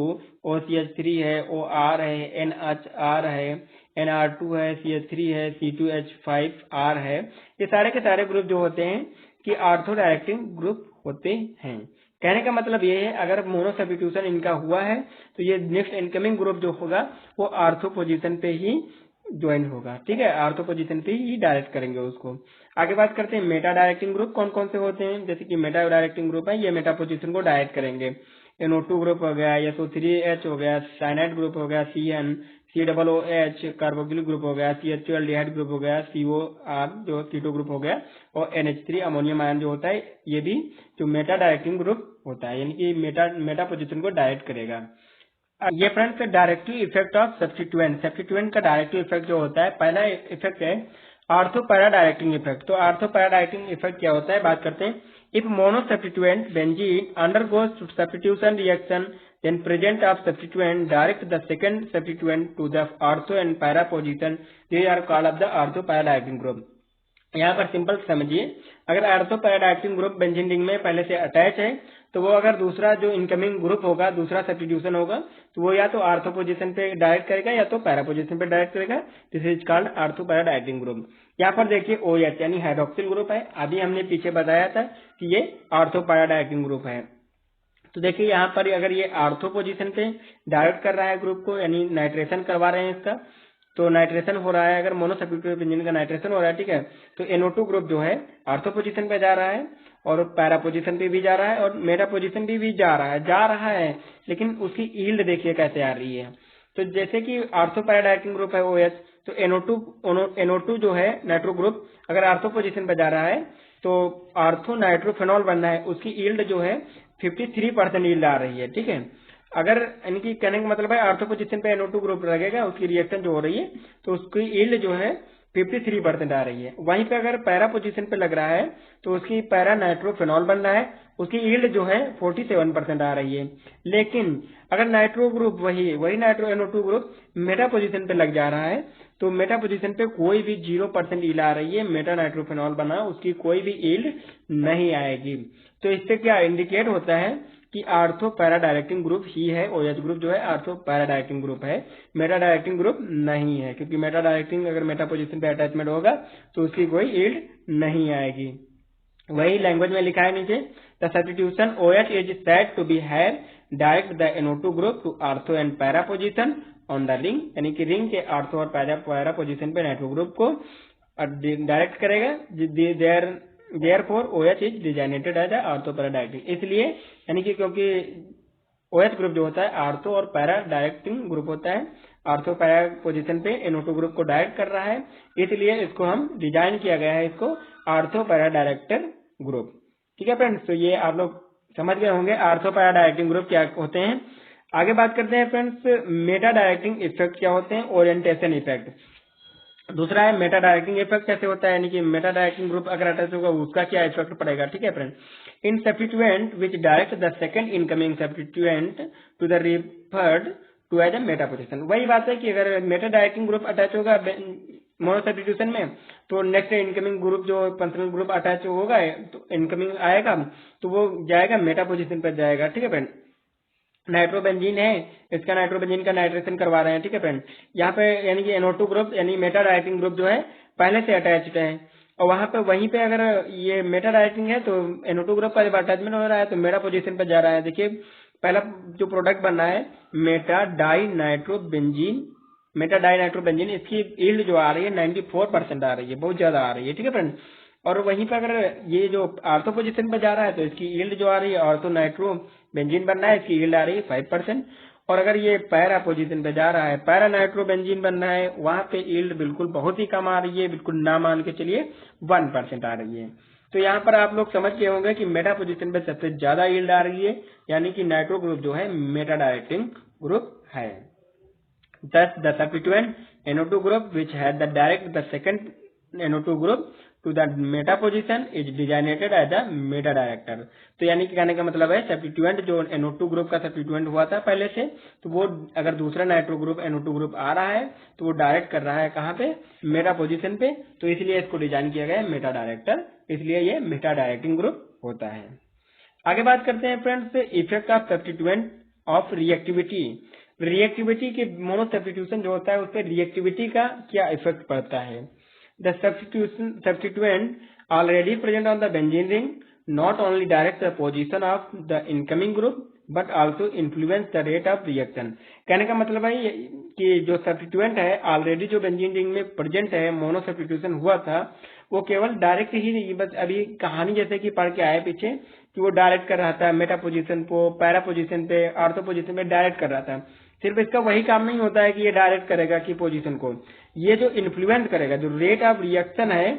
OCH3 है, OR है, NHR है, NR2 है, CH3 है, C2H5R है। ये सारे के सारे ग्रुप जो होते हैं कि आर्थो डायरेक्टिंग ग्रुप होते हैं। कहने का मतलब ये है अगर मोनो सब्स्टिट्यूशन इनका हुआ है तो ये नेक्स्ट इनकमिंग ग्रुप जो होगा वो आर्थो पोजीशन पे ही ज्वाइन होगा, ठीक है, आर्थो पोजीशन पे ही डायरेक्ट करेंगे उसको। आगे बात करते हैं मेटा डायरेक्टिंग ग्रुप कौन कौन से होते हैं। जैसे कि मेटा डायरेक्टिंग ग्रुप है, ये मेटा पोजीशन को डायरेक्ट करेंगे। NO2 ग्रुप हो गया, SO3H हो गया, साइनाइड ग्रुप हो गया, CN, COOH कार्बोक्सिलिक ग्रुप हो गया, CHO एल्डिहाइड ग्रुप हो गया, COR जो कीटो ग्रुप हो गया, और NH3 अमोनियम आयन जो होता है ये भी जो मेटा डायरेक्टिंग ग्रुप होता है, यानी कि मेटा पोजीशन को डायरेक्ट करेगा। ये friends directive effect of substituent का डायरेक्टिव इफेक्ट जो होता है, पहला इफेक्ट है ऑर्थो पैरा डायरेक्टिंग इफेक्ट। तो ऑर्थो पैरा डायरेक्टिंग इफेक्ट क्या होता है बात करते हैं। If mono substituent benzene undergoes substitution reaction then present of substituent direct the second substituent to the ortho and para position, they are called of the ortho para directing group. यहाँ पर simple समझिए, अगर ortho para directing group benzene ring में पहले से attach है तो वो अगर दूसरा जो इनकमिंग ग्रुप होगा, दूसरा सब्स्टिट्यूशन होगा तो वो या तो आर्थो पोजीशन पे डायरेक्ट करेगा या तो पैरा पोजीशन पे डायरेक्ट करेगा। This is called ortho para directing group. यहाँ पर देखिए OH यानी हाइड्रोक्सिल ग्रुप है, अभी हमने पीछे बताया था कि ये आर्थो पैरा डायरेक्टिंग ग्रुप है। तो देखिए यहाँ पर अगर ये आर्थो पोजीशन पे डायरेक्ट कर रहा है ग्रुप को, यानी नाइट्रेशन करवा रहे हैं इसका, तो नाइट्रेशन हो रहा है, अगर मोनोसब्स्टिट्यूटेड बेंजीन का नाइट्रेशन हो रहा है, ठीक है, तो NO2 ग्रुप जो है आर्थो पोजीशन पे जा रहा है और पैरा पोजीशन पे भी जा रहा है और मेटा पोजीशन पे भी जा रहा है, लेकिन उसकी यील्ड देखिए कैसे आ रही है। तो जैसे कि आर्थो पैरा डायरेक्टिंग ग्रुप है OH, तो NO2 जो है नाइट्रो ग्रुप अगर आर्थो पोजीशन पे जा रहा है तो आर्थो नाइट्रोफेनॉल बनना है, उसकी यील्ड जो है 53% यील्ड आ रही है, ठीक है। अगर इनकी कहने का मतलब है आर्थो पोजीशन पे NO2 ग्रुप लगेगा, उसकी रिएक्शन जो हो रही है तो उसकी यील्ड जो है 53% आ रही है। वहीं पे अगर पैरा पोजीशन पे लग रहा है तो उसकी पैरा नाइट्रोफेनॉल बन रहा है, उसकी यील्ड जो है 47% आ रही है। लेकिन अगर नाइट्रो ग्रुप वही nitro NO2 group Meta position पे लग जा रहा है तो मेटा पोजीशन पे कोई भी 0% यील्ड आ रही है, मेटा नाइट्रोफेनॉल बना, उसकी कोई भी यील्ड नहीं आएगी। तो इससे क्या इंडिकेट होता है कि आर्थो पैरा डायरेक्टिंग ग्रुप ही है, OH ग्रुप जो है आर्थो पैरा डायरेक्टिंग ग्रुप है, मेटा डायरेक्टिंग ग्रुप नहीं है, क्योंकि मेटा डायरेक्टिंग अगर मेटा पोजीशन पे अटैचमेंट होगा तो उसकी कोई यील्ड नहीं आएगी। वही लैंग्वेज में लिखा है नीचे, the substitution OH is said to be have direct the NO2 group to ortho and para position on the ring, यानी कि रिंग के आर्थो और पैरा पोजीशन पे नाइट्रो ग्रुप को डायरेक्ट करेगा। Therefore OH is designated as a ortho para directing, इसलिए यानी कि क्योंकि OH ग्रुप जो होता है आर्थो और पैरा डायरेक्टिंग ग्रुप होता है, आर्थो पैरा पोजीशन पे NO2 ग्रुप को डायरेक्ट कर रहा है, इसलिए इसको हम डिजाइन किया गया है इसको आर्थो पैरा डायरेक्टर ग्रुप। ठीक है फ्रेंड्स, तो ये आप लोग समझ गए होंगे आर्थो पैरा डायरेक्टिंग ग्रुप क्या होते हैं। आगे बात करते हैं फ्रेंड्स, मेटा डायरेक्टिंग इफेक्ट क्या होते हैं, ओरिएंटेशन इफेक्ट। दूसरा है मेटा डायरेक्टिंग इफेक्ट कैसे होता है, यानी कि मेटा डायरेक्टिंग ग्रुप अगर अटैच होगा उसका क्या इफेक्ट पड़ेगा। ठीक है friend, in substituent which direct the second incoming substituent to the referred to as a meta position. वही बात है कि अगर मेटा डायरेक्टिंग ग्रुप अटैच होगा मोनो सब्स्टिट्यूशन में तो नेक्स्ट इनकमिंग ग्रुप जो फंक्शनल ग्रुप अटैच होगा तो इनकमिंग आएगा तो वो जाएगा मेटा पोजीशन पर जाएगा। ठीक है फ्रेंड, नाइट्रोबेंजीन है, इसका नाइट्रोबेंजीन का नाइट्रेशन करवा रहे हैं। ठीक है फ्रेंड, यहाँ पे यानी कि NO2 ग्रुप यानी मेटा डायरेक्टिंग ग्रुप जो है पहले से अटैच्ड है और वहां पे वहीं पे अगर ये मेटा डायरेक्टिंग है तो NO2 ग्रुप का जब अटैचमेंट हो रहा है तो मेटा पोजीशन पे जा रहा है। देखिए पहला जो प्रोडक्ट बनना है मेटा डाई नाइट्रोबेंजीन, इसकी यील्ड जो आ रही है 94% आ रही है, बहुत ज्यादा आ रही है। ठीक है फ्रेंड, और वहीं पर अगर ये जो आर्थो पोजीशन पे जा रहा है तो इसकी यील्ड जो आ रही है ऑर्थो नाइट्रो बेंजीन बनना है, इसकी यील्ड आ रही है 5%। और अगर ये पैरा पोजीशन पे जा रहा है पैरा नाइट्रो बेंजीन बनना है, वहां पे यील्ड बिल्कुल बहुत ही कम आ रही है, बिल्कुल ना मान के चलिए 1% आ रही है। तो यहाँ पर आप लोग समझ गए होंगे कि मेटा पोजीशन पे सबसे ज्यादा यील्ड आ रही है, यानी कि नाइट्रो ग्रुप जो है मेटा डायरेक्टिंग ग्रुप है। Thus, the substituent NO2 group which had the direct the second NO2 group to the meta position is designated as a meta director। तो यानी कि कहने का मतलब है सब्स्टिट्यूएंट जो NO2 ग्रुप का सब्स्टिट्यूएंट हुआ था पहले से, तो वो अगर दूसरा नाइट्रो ग्रुप NO2 ग्रुप आ रहा है तो वो डायरेक्ट कर रहा है कहाँ पे, मेटा पोजीशन पे, तो इसलिए इसको डिजाइन किया गया है मेटा डायरेक्टर, इसलिए ये मेटा डायरेक्टिंग ग्रुप होता है। आगे बात करते हैं friends, effect of substituent of reactivity. Reactivity के मोनो सब्स्टिट्यूशन जो होता है उस पर रिएक्टिविटी का क्या इफेक्ट पड़ता है। The substituent already present on the benzene ring not only direct the position of the incoming group but also influence the rate of reaction. कहने का मतलब है कि जो सब्स्टिट्यूएंट है ऑलरेडी जो बेंजीन रिंग में प्रेजेंट है, मोनो सब्स्टिट्यूशन हुआ था, वो केवल डायरेक्ट ही नहीं, बस अभी कहानी जैसे कि पढ़ के आए पीछे कि वो डायरेक्ट कर रहा था मेटा पोजीशन को, पैरा पोजीशन पे, आर्थो पोजीशन पे डायरेक्ट कर रहा था। सिर्फ इसका वही काम नहीं होता है कि ये डायरेक्ट करेगा कि पोजीशन को, ये जो इन्फ्लुएंस करेगा, जो रेट ऑफ रिएक्शन है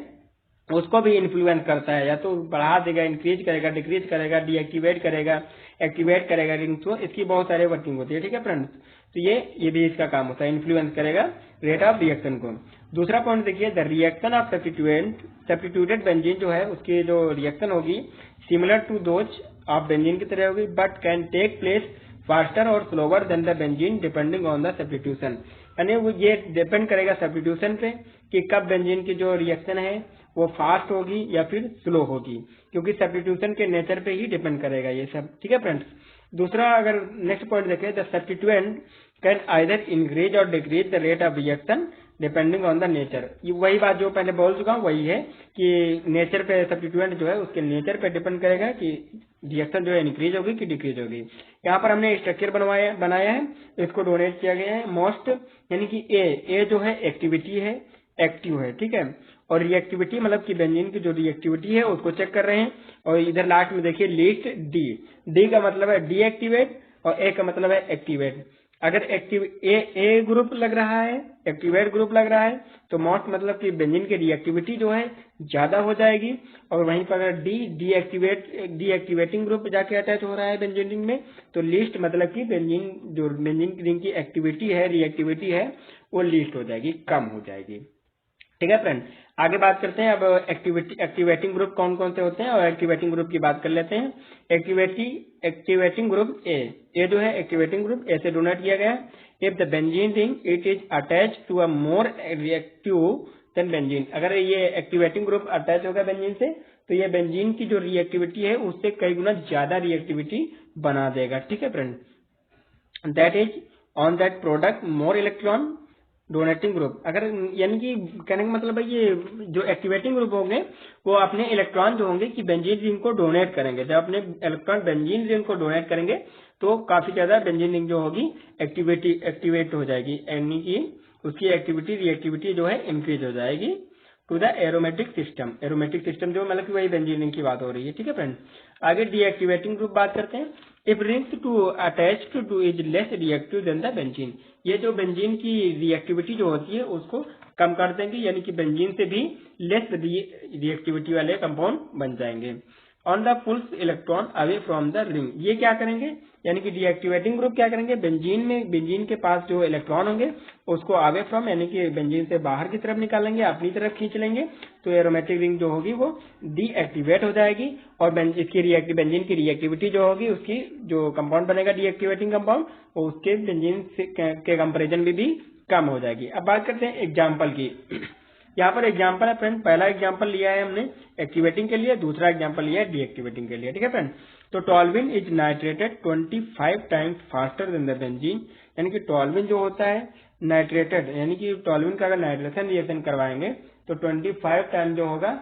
उसको भी इन्फ्लुएंस करता है, या तो बढ़ा देगा, इंक्रीज करेगा, डिक्रीज करेगा, डीएक्टिवेट करेगा, एक्टिवेट करेगा रिंग। तो इसकी बहुत सारे वर्किंग होती है। ठीक है फ्रेंड्स, तो ये भी इसका काम होता है, इन्फ्लुएंस करेगा रेट ऑफ रिएक्शन को। दूसरा पॉइंट देखिए, the reaction of substituted benzene जो है उसकी जो रिएक्शन होगी similar to those of benzene की तरह होगी but can take place faster और slower than the benzene depending on the substitution. यानी वो ये डिपेंड करेगा सब्स्टिट्यूशन पे कि कब बेंजीन की जो रिएक्शन है वो फास्ट होगी या फिर स्लो होगी, क्योंकि सब्स्टिट्यूशन के नेचर पे ही डिपेंड करेगा ये सब। ठीक है फ्रेंड्स, दूसरा अगर नेक्स्ट पॉइंट देखें, the substituent can either increase और decrease the rate of reaction depending on the nature. वही बात जो पहले बोल चुका हूँ वही है कि नेचर पे सब्स्टिट्यूएंट जो है उसके नेचर पे डिपेंड करेगा कि रिएक्शन जो है इंक्रीज होगी कि डिक्रीज होगी। यहाँ पर हमने स्ट्रक्चर बनाया है, इसको डोनेट किया गया है। मोस्ट यानी कि ए जो है एक्टिविटी है, एक्टिव है, ठीक है। और रिएक्टिविटी मतलब कि बेंजीन की जो रिएक्टिविटी है उसको चेक कर रहे हैं। और इधर लास्ट में देखिए लिस्ट डी का मतलब है डीएक्टिवेट और ए का मतलब है एक्टिवेट। अगर एक्टिव ए ग्रुप लग रहा है, एक्टिवेट ग्रुप लग रहा है, तो मोस्ट मतलब कि बेंजीन की रिएक्टिविटी जो है ज्यादा हो जाएगी। और वहीं पर अगर डीएक्टिवेटिंग ग्रुप जाके अटैच हो रहा है बेंजीन रिंग में, तो लीस्ट मतलब कि बेंजीन रिंग की एक्टिविटी है, रिएक्टिविटी है, वो लीस्ट हो जाएगी, कम हो जाएगी। ठीक है फ्रेंड, आगे बात करते हैं। अब एक्टिवेटिंग ग्रुप कौन कौन से होते हैं और एक्टिवेटिंग ग्रुप की बात कर लेते हैं। एक्टिवेटिंग ग्रुप ए जो है एक्टिवेटिंग ग्रुप ए से डोनेट किया गया। If the benzene ring it is attach to a more reactive then benzene, अगर ये एक्टिवेटिंग ग्रुप अटैच होगा बेंजीन से तो ये बेंजीन की जो रिएक्टिविटी है उससे कई गुना ज्यादा रिएक्टिविटी बना देगा। ठीक है friend, that is on that product more electron donating group. अगर यानी कि कहने का मतलब है ये जो एक्टिवेटिंग ग्रुप होंगे वो अपने इलेक्ट्रॉन जो होंगे कि बेंजीन रिंग को डोनेट करेंगे। जब अपने इलेक्ट्रॉन बेंजीन रिंग को डोनेट करेंगे तो काफी ज्यादा बेंजीन रिंग जो होगी एक्टिवेट हो जाएगी, यानी कि उसकी एक्टिविटी रिएक्टिविटी जो है इंक्रीज हो जाएगी to the aromatic system. Aromatic system जो मतलब कि वही बेंजीन रिंग की बात हो रही है। ठीक है फ्रेंड, आगे डीएक्टिवेटिंग ग्रुप बात करते हैं। If rings to attach to is less reactive then the benzene, ये जो बेंजीन की रिएक्टिविटी जो होती है उसको कम कर देंगे, यानी कि बेंजीन से भी लेस रिएक्टिविटी वाले कंपाउंड बन जाएंगे। On the pulls electron away from the ring, ये क्या करेंगे, यानी कि डीएक्टिवेटिंग ग्रुप क्या करेंगे, बेंजीन के पास जो इलेक्ट्रॉन होंगे उसको अवे फ्रॉम यानी कि बेंजीन से बाहर की तरफ निकालेंगे, अपनी तरफ खींच लेंगे, तो एरोमेटिक रिंग जो होगी वो डीएक्टिवेट हो जाएगी। और बेंजीन की रिएक्टिविटी जो होगी, उसकी जो कंपाउंड बनेगा डीएक्टिवेटिंग कंपाउंड, वो उसके बेंजीन के कंपेरिजन में भी कम हो जाएगी। अब बात करते हैं एग्जाम्पल की। यहाँ पर एग्जाम्पल है फ्रेंड, पहला एग्जाम्पल लिया है हमने एक्टिवेटिंग के लिए, दूसरा एग्जाम्पल लिया है डीएक्टिवेटिंग के लिए। ठीक है फ्रेंड, तो toluene is nitrated 25 times faster than the benzene, यानी कि टॉल्विन जो होता है नाइट्रेटेड, यानी कि टॉल्विन का अगर नाइट्रेशन रिएक्शन करवाएंगे तो 25 टाइम जो होगा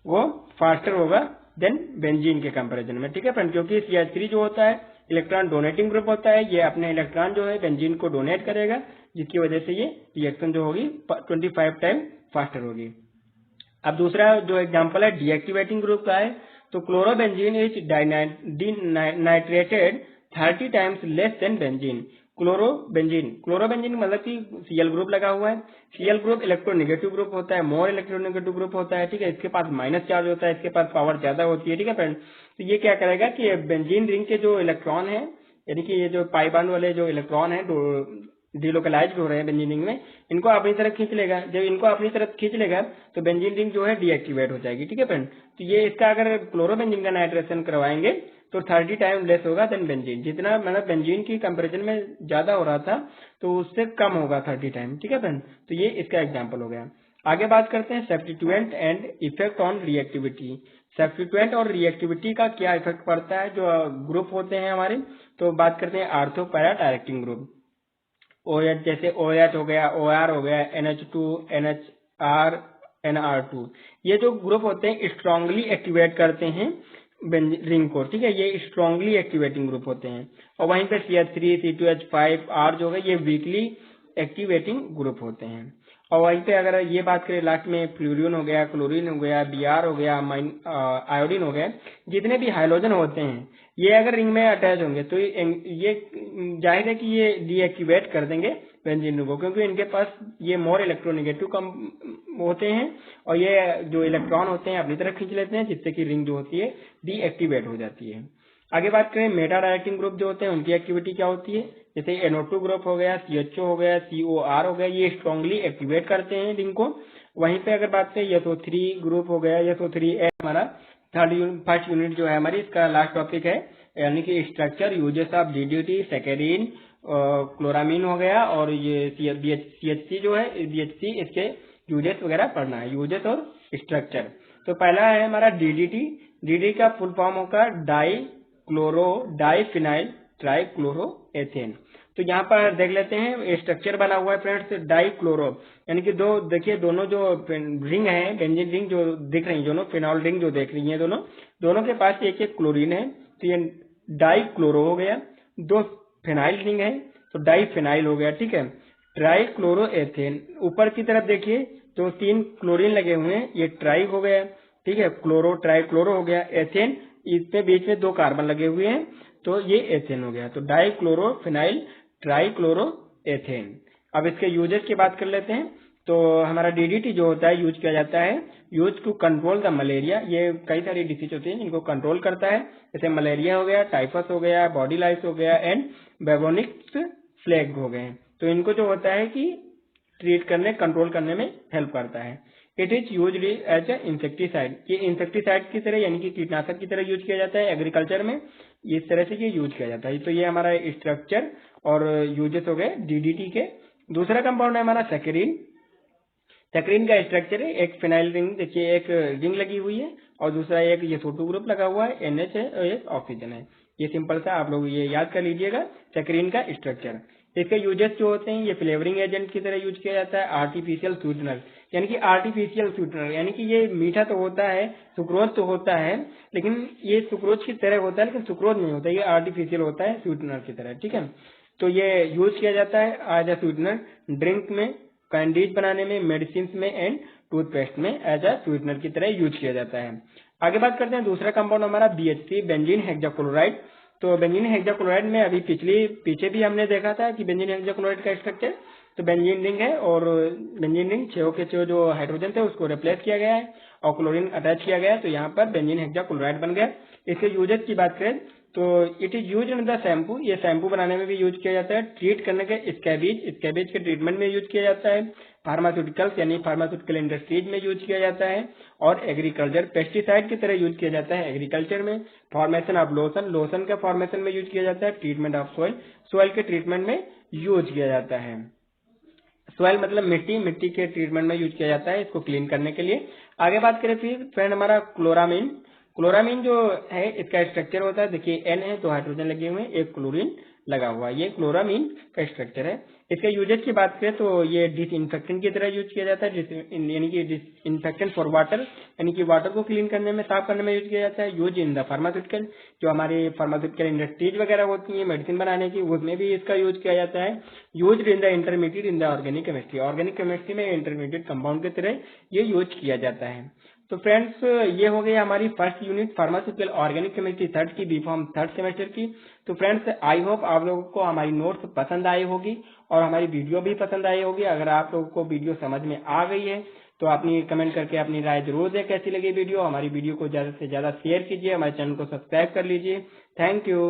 वो फास्टर होगा देन बेंजीन के कंपेरिजन में। ठीक है फ्रेंड, क्योंकि CH3 जो होता है इलेक्ट्रॉन डोनेटिंग ग्रुप होता है, ये अपने इलेक्ट्रॉन जो है बेंजीन को डोनेट करेगा, जिसकी वजह से ये रिएक्शन जो होगी 25 टाइम फास्टर होगी। अब दूसरा जो एग्जांपल है डीएक्टिवेटिंग ग्रुप का है, तो chlorobenzene is नाइट्रेटेड 30 times less than benzene. Chlorobenzene मतलब कि Cl ग्रुप लगा हुआ है। Cl ग्रुप इलेक्ट्रोनेगेटिव ग्रुप होता है, मोर इलेक्ट्रोनेगेटिव ग्रुप होता है। ठीक है, इसके पास माइनस चार्ज होता है, इसके पास पावर ज्यादा होती है। ठीक है फ्रेंड, तो ये क्या करेगा कि बेंजीन रिंग के जो इलेक्ट्रॉन है, यानी कि ये जो पाई बॉन्ड वाले जो इलेक्ट्रॉन है डिलोकलाइज्ड हो रहे हैं बेंजीन रिंग में, इनको अपनी तरफ खींच लेगा। जब इनको अपनी तरफ खींच लेगा तो बेंजीन रिंग जो है डीएक्टिवेट हो जाएगी। ठीक है फ्रेंड, तो ये इसका अगर क्लोरोबेंजीन का नाइट्रेशन करवाएंगे तो 30 टाइम लेस होगा देन बेंजीन, जितना मतलब बेंजीन की कंपैरिजन में ज्यादा हो रहा था तो उससे कम होगा 30 टाइम। ठीक है फ्रेंड, तो ये इसका एग्जाम्पल हो गया। आगे बात करते हैं substituent and effect on reactivity. Substituent और रिएक्टिविटी का क्या इफेक्ट पड़ता है जो ग्रुप होते हैं हमारे, तो बात करते हैं ortho para directing group. OH जैसे OH हो गया, OR हो गया, NH2, NHR, NR2, ये जो ग्रुप होते हैं स्ट्रांगली एक्टिवेट करते हैं रिंग को। ठीक है, ये स्ट्रांगली एक्टिवेटिंग ग्रुप होते हैं। और वहीं पे CH3, C2H5, R जो है ये वीकली एक्टिवेटिंग ग्रुप होते हैं। और वहीं पे अगर ये बात करें लास्ट में फ्लूरीन हो गया, क्लोरीन हो गया, Br हो गया, आयोडीन हो गया, जितने भी हाइड्रोजन होते हैं ये अगर रिंग में अटैच होंगे तो ये जाहिर है कि ये डीएक्टिवेट कर देंगे बेंजीन रिंग को, क्योंकि इनके पास ये मोर इलेक्ट्रोनेगेटिव कम होते हैं और ये जो इलेक्ट्रॉन होते हैं अपनी तरफ खींच लेते हैं, जिससे कि रिंग जो होती है डीएक्टिवेट हो जाती है। आगे बात करें मेटा डायरेक्टिंग ग्रुप जो होते हैं उनकी एक्टिविटी क्या होती है, जैसे NO2 ग्रुप हो गया, CHO हो गया, COR हो गया, ये स्ट्रांगली एक्टिवेट करते हैं रिंग को। वहीं पे अगर बात करें SO3 ग्रुप हो गया, SO3 हमारा फर्स्ट यूनिट जो है हमारी, इसका लास्ट टॉपिक है, यानी कि structure uses of DDT, सेकेरिन, chloramine हो गया, और ये CHC जो है BHC, इसके यूजेस वगैरह पढ़ना है, यूजेस और स्ट्रक्चर। तो पहला है हमारा DDT का फुल फॉर्म होगा डाई फिनाइल ट्राइक्लोरोएथेन। तो यहाँ पर देख लेते हैं स्ट्रक्चर बना हुआ है फ्रेंड्स डाइक्लोरो, यानी कि दो देखिए दोनों जो रिंग है बेंजीन रिंग जो दिख रही है, दोनों फिनॉल रिंग जो देख रही है, दोनों दोनों के पास एक एक क्लोरीन है, तो ये डाइक्लोरो हो गया। दो फिनाइल रिंग है तो डाइफिनाइल हो गया, ठीक है। ट्राइक्लोरोएथेन, ऊपर की तरफ देखिए तो 3 क्लोरीन लगे हुए हैं, ये ट्राई हो गया, ठीक है। क्लोरो ट्राइक्लोरो हो गया। एथेन, इसके बीच में 2 कार्बन लगे हुए हैं तो ये एथेन हो गया। तो डाइक्लोरोफिनाइल ट्राइक्लोरो एथेन। अब इसके यूजेस की बात कर लेते हैं। तो हमारा डीडीटी जो होता है यूज किया जाता है use to control the malaria. ये कई सारी डिसीज होती है जिनको कंट्रोल करता है, जैसे मलेरिया हो गया, टाइफस हो गया, बॉडी लाइस हो गया एंड बेबोनिक्स फ्लैग हो गए। तो इनको जो होता है कि ट्रीट करने कंट्रोल करने में हेल्प करता है। It is used as a insecticide, ये इंसेक्टिसाइड की तरह यानी कि कीटनाशक की तरह यूज किया जाता है एग्रीकल्चर में, इस तरह से ये यूज किया जाता है। तो ये हमारा स्ट्रक्चर और यूजेस हो गए डीडीटी के। दूसरा कंपाउंड है हमारा सैकरीन। सैकरीन का स्ट्रक्चर है, एक फिनाइल रिंग देखिए, एक रिंग लगी हुई है और दूसरा एक ये फोटो ग्रुप लगा हुआ है, NH है और एक ऑक्सीजन है। ये सिंपल सा आप लोग ये याद कर लीजिएगा सैकरीन का स्ट्रक्चर। इसके यूजेस जो होते हैं, ये फ्लेवरिंग एजेंट की तरह यूज किया जाता है, आर्टिफिशियल स्वीटनर, यानी कि आर्टिफिशियल स्वीटनर यानी कि ये मीठा तो होता है, सुक्रोज तो होता है, लेकिन ये सुक्रोज की तरह होता है लेकिन सुक्रोज नहीं होता, ये आर्टिफिशियल होता है स्वीटनर की तरह, ठीक है। तो ये यूज किया जाता है एज ए स्वीटनर ड्रिंक में, कैंडीज बनाने में, मेडिसिन में एंड टूथपेस्ट में एज अ स्वीटनर की तरह यूज किया जाता है। आगे बात करते हैं दूसरा कंपाउंड हमारा BHC बेंजीन हेक्साक्लोराइड। तो बेंजीन हेक्साक्लोराइड में अभी पीछे भी हमने देखा था कि बेंजीन हेक्साक्लोराइड का स्ट्रक्चर तो बेंजीन रिंग है और बेंजीन रिंग 6 के 6 जो हाइड्रोजन थे उसको रिप्लेस किया गया है और क्लोरीन अटैच किया गया है, तो यहाँ पर बेंजीन हेक्साक्लोराइड बन गया। इसके यूजेस की बात करें तो it is use in the shampoo, ये शैम्पू बनाने में भी यूज किया जाता है, ट्रीट करने के स्कैबेज के ट्रीटमेंट में यूज किया जाता है, फार्मास्यूटिकल्स यानी फार्मास्यूटिकल इंडस्ट्रीज में यूज किया जाता है और एग्रीकल्चर पेस्टिसाइड की तरह यूज किया जाता है एग्रीकल्चर में। फॉर्मेशन ऑफ लोशन के फॉर्मेशन में यूज किया जाता है, ट्रीटमेंट ऑफ सॉइल के ट्रीटमेंट में यूज किया जाता है। सॉइल मतलब मिट्टी के ट्रीटमेंट में यूज किया जाता है इसको क्लीन करने के लिए। आगे बात करें फिर फ्रेंड हमारा क्लोरामीन जो है इसका स्ट्रक्चर होता है, देखिए N है 2 हाइड्रोजन लगे हुए हैं, एक क्लोरीन लगा हुआ है, ये क्लोरामीन का स्ट्रक्चर है। इसके यूजेस की बात करें तो ये डिसइंफेक्टेंट की तरह यूज किया जाता है, यानी कि डिसइंफेक्टेंट फॉर वाटर, यानी कि वाटर को क्लीन करने में, साफ करने में यूज किया जाता है। यूज इन द फार्मास्यूटिकल, जो हमारी फार्मास्यूटिकल इंडस्ट्रीज वगैरह होती है मेडिसिन बनाने की, उसमें भी इसका यूज किया जाता है। Use in the intermediate in the organic chemistry में इंटरमीडिएट कंपाउंड की तरह ये यूज किया जाता है। तो फ्रेंड्स ये हो गई हमारी first unit pharmaceutical organic chemistry third की, बीफॉर्म थर्ड सेमेस्टर की। तो फ्रेंड्स आई होप आप लोगों को हमारी नोट्स पसंद आई होगी और हमारी वीडियो भी पसंद आई होगी। अगर आप लोगों को वीडियो समझ में आ गई है तो अपनी कमेंट करके अपनी राय जरूर दें कैसी लगी वीडियो। हमारी वीडियो को ज्यादा से ज्यादा शेयर कीजिए, हमारे चैनल को सब्सक्राइब कर लीजिए। Thank you.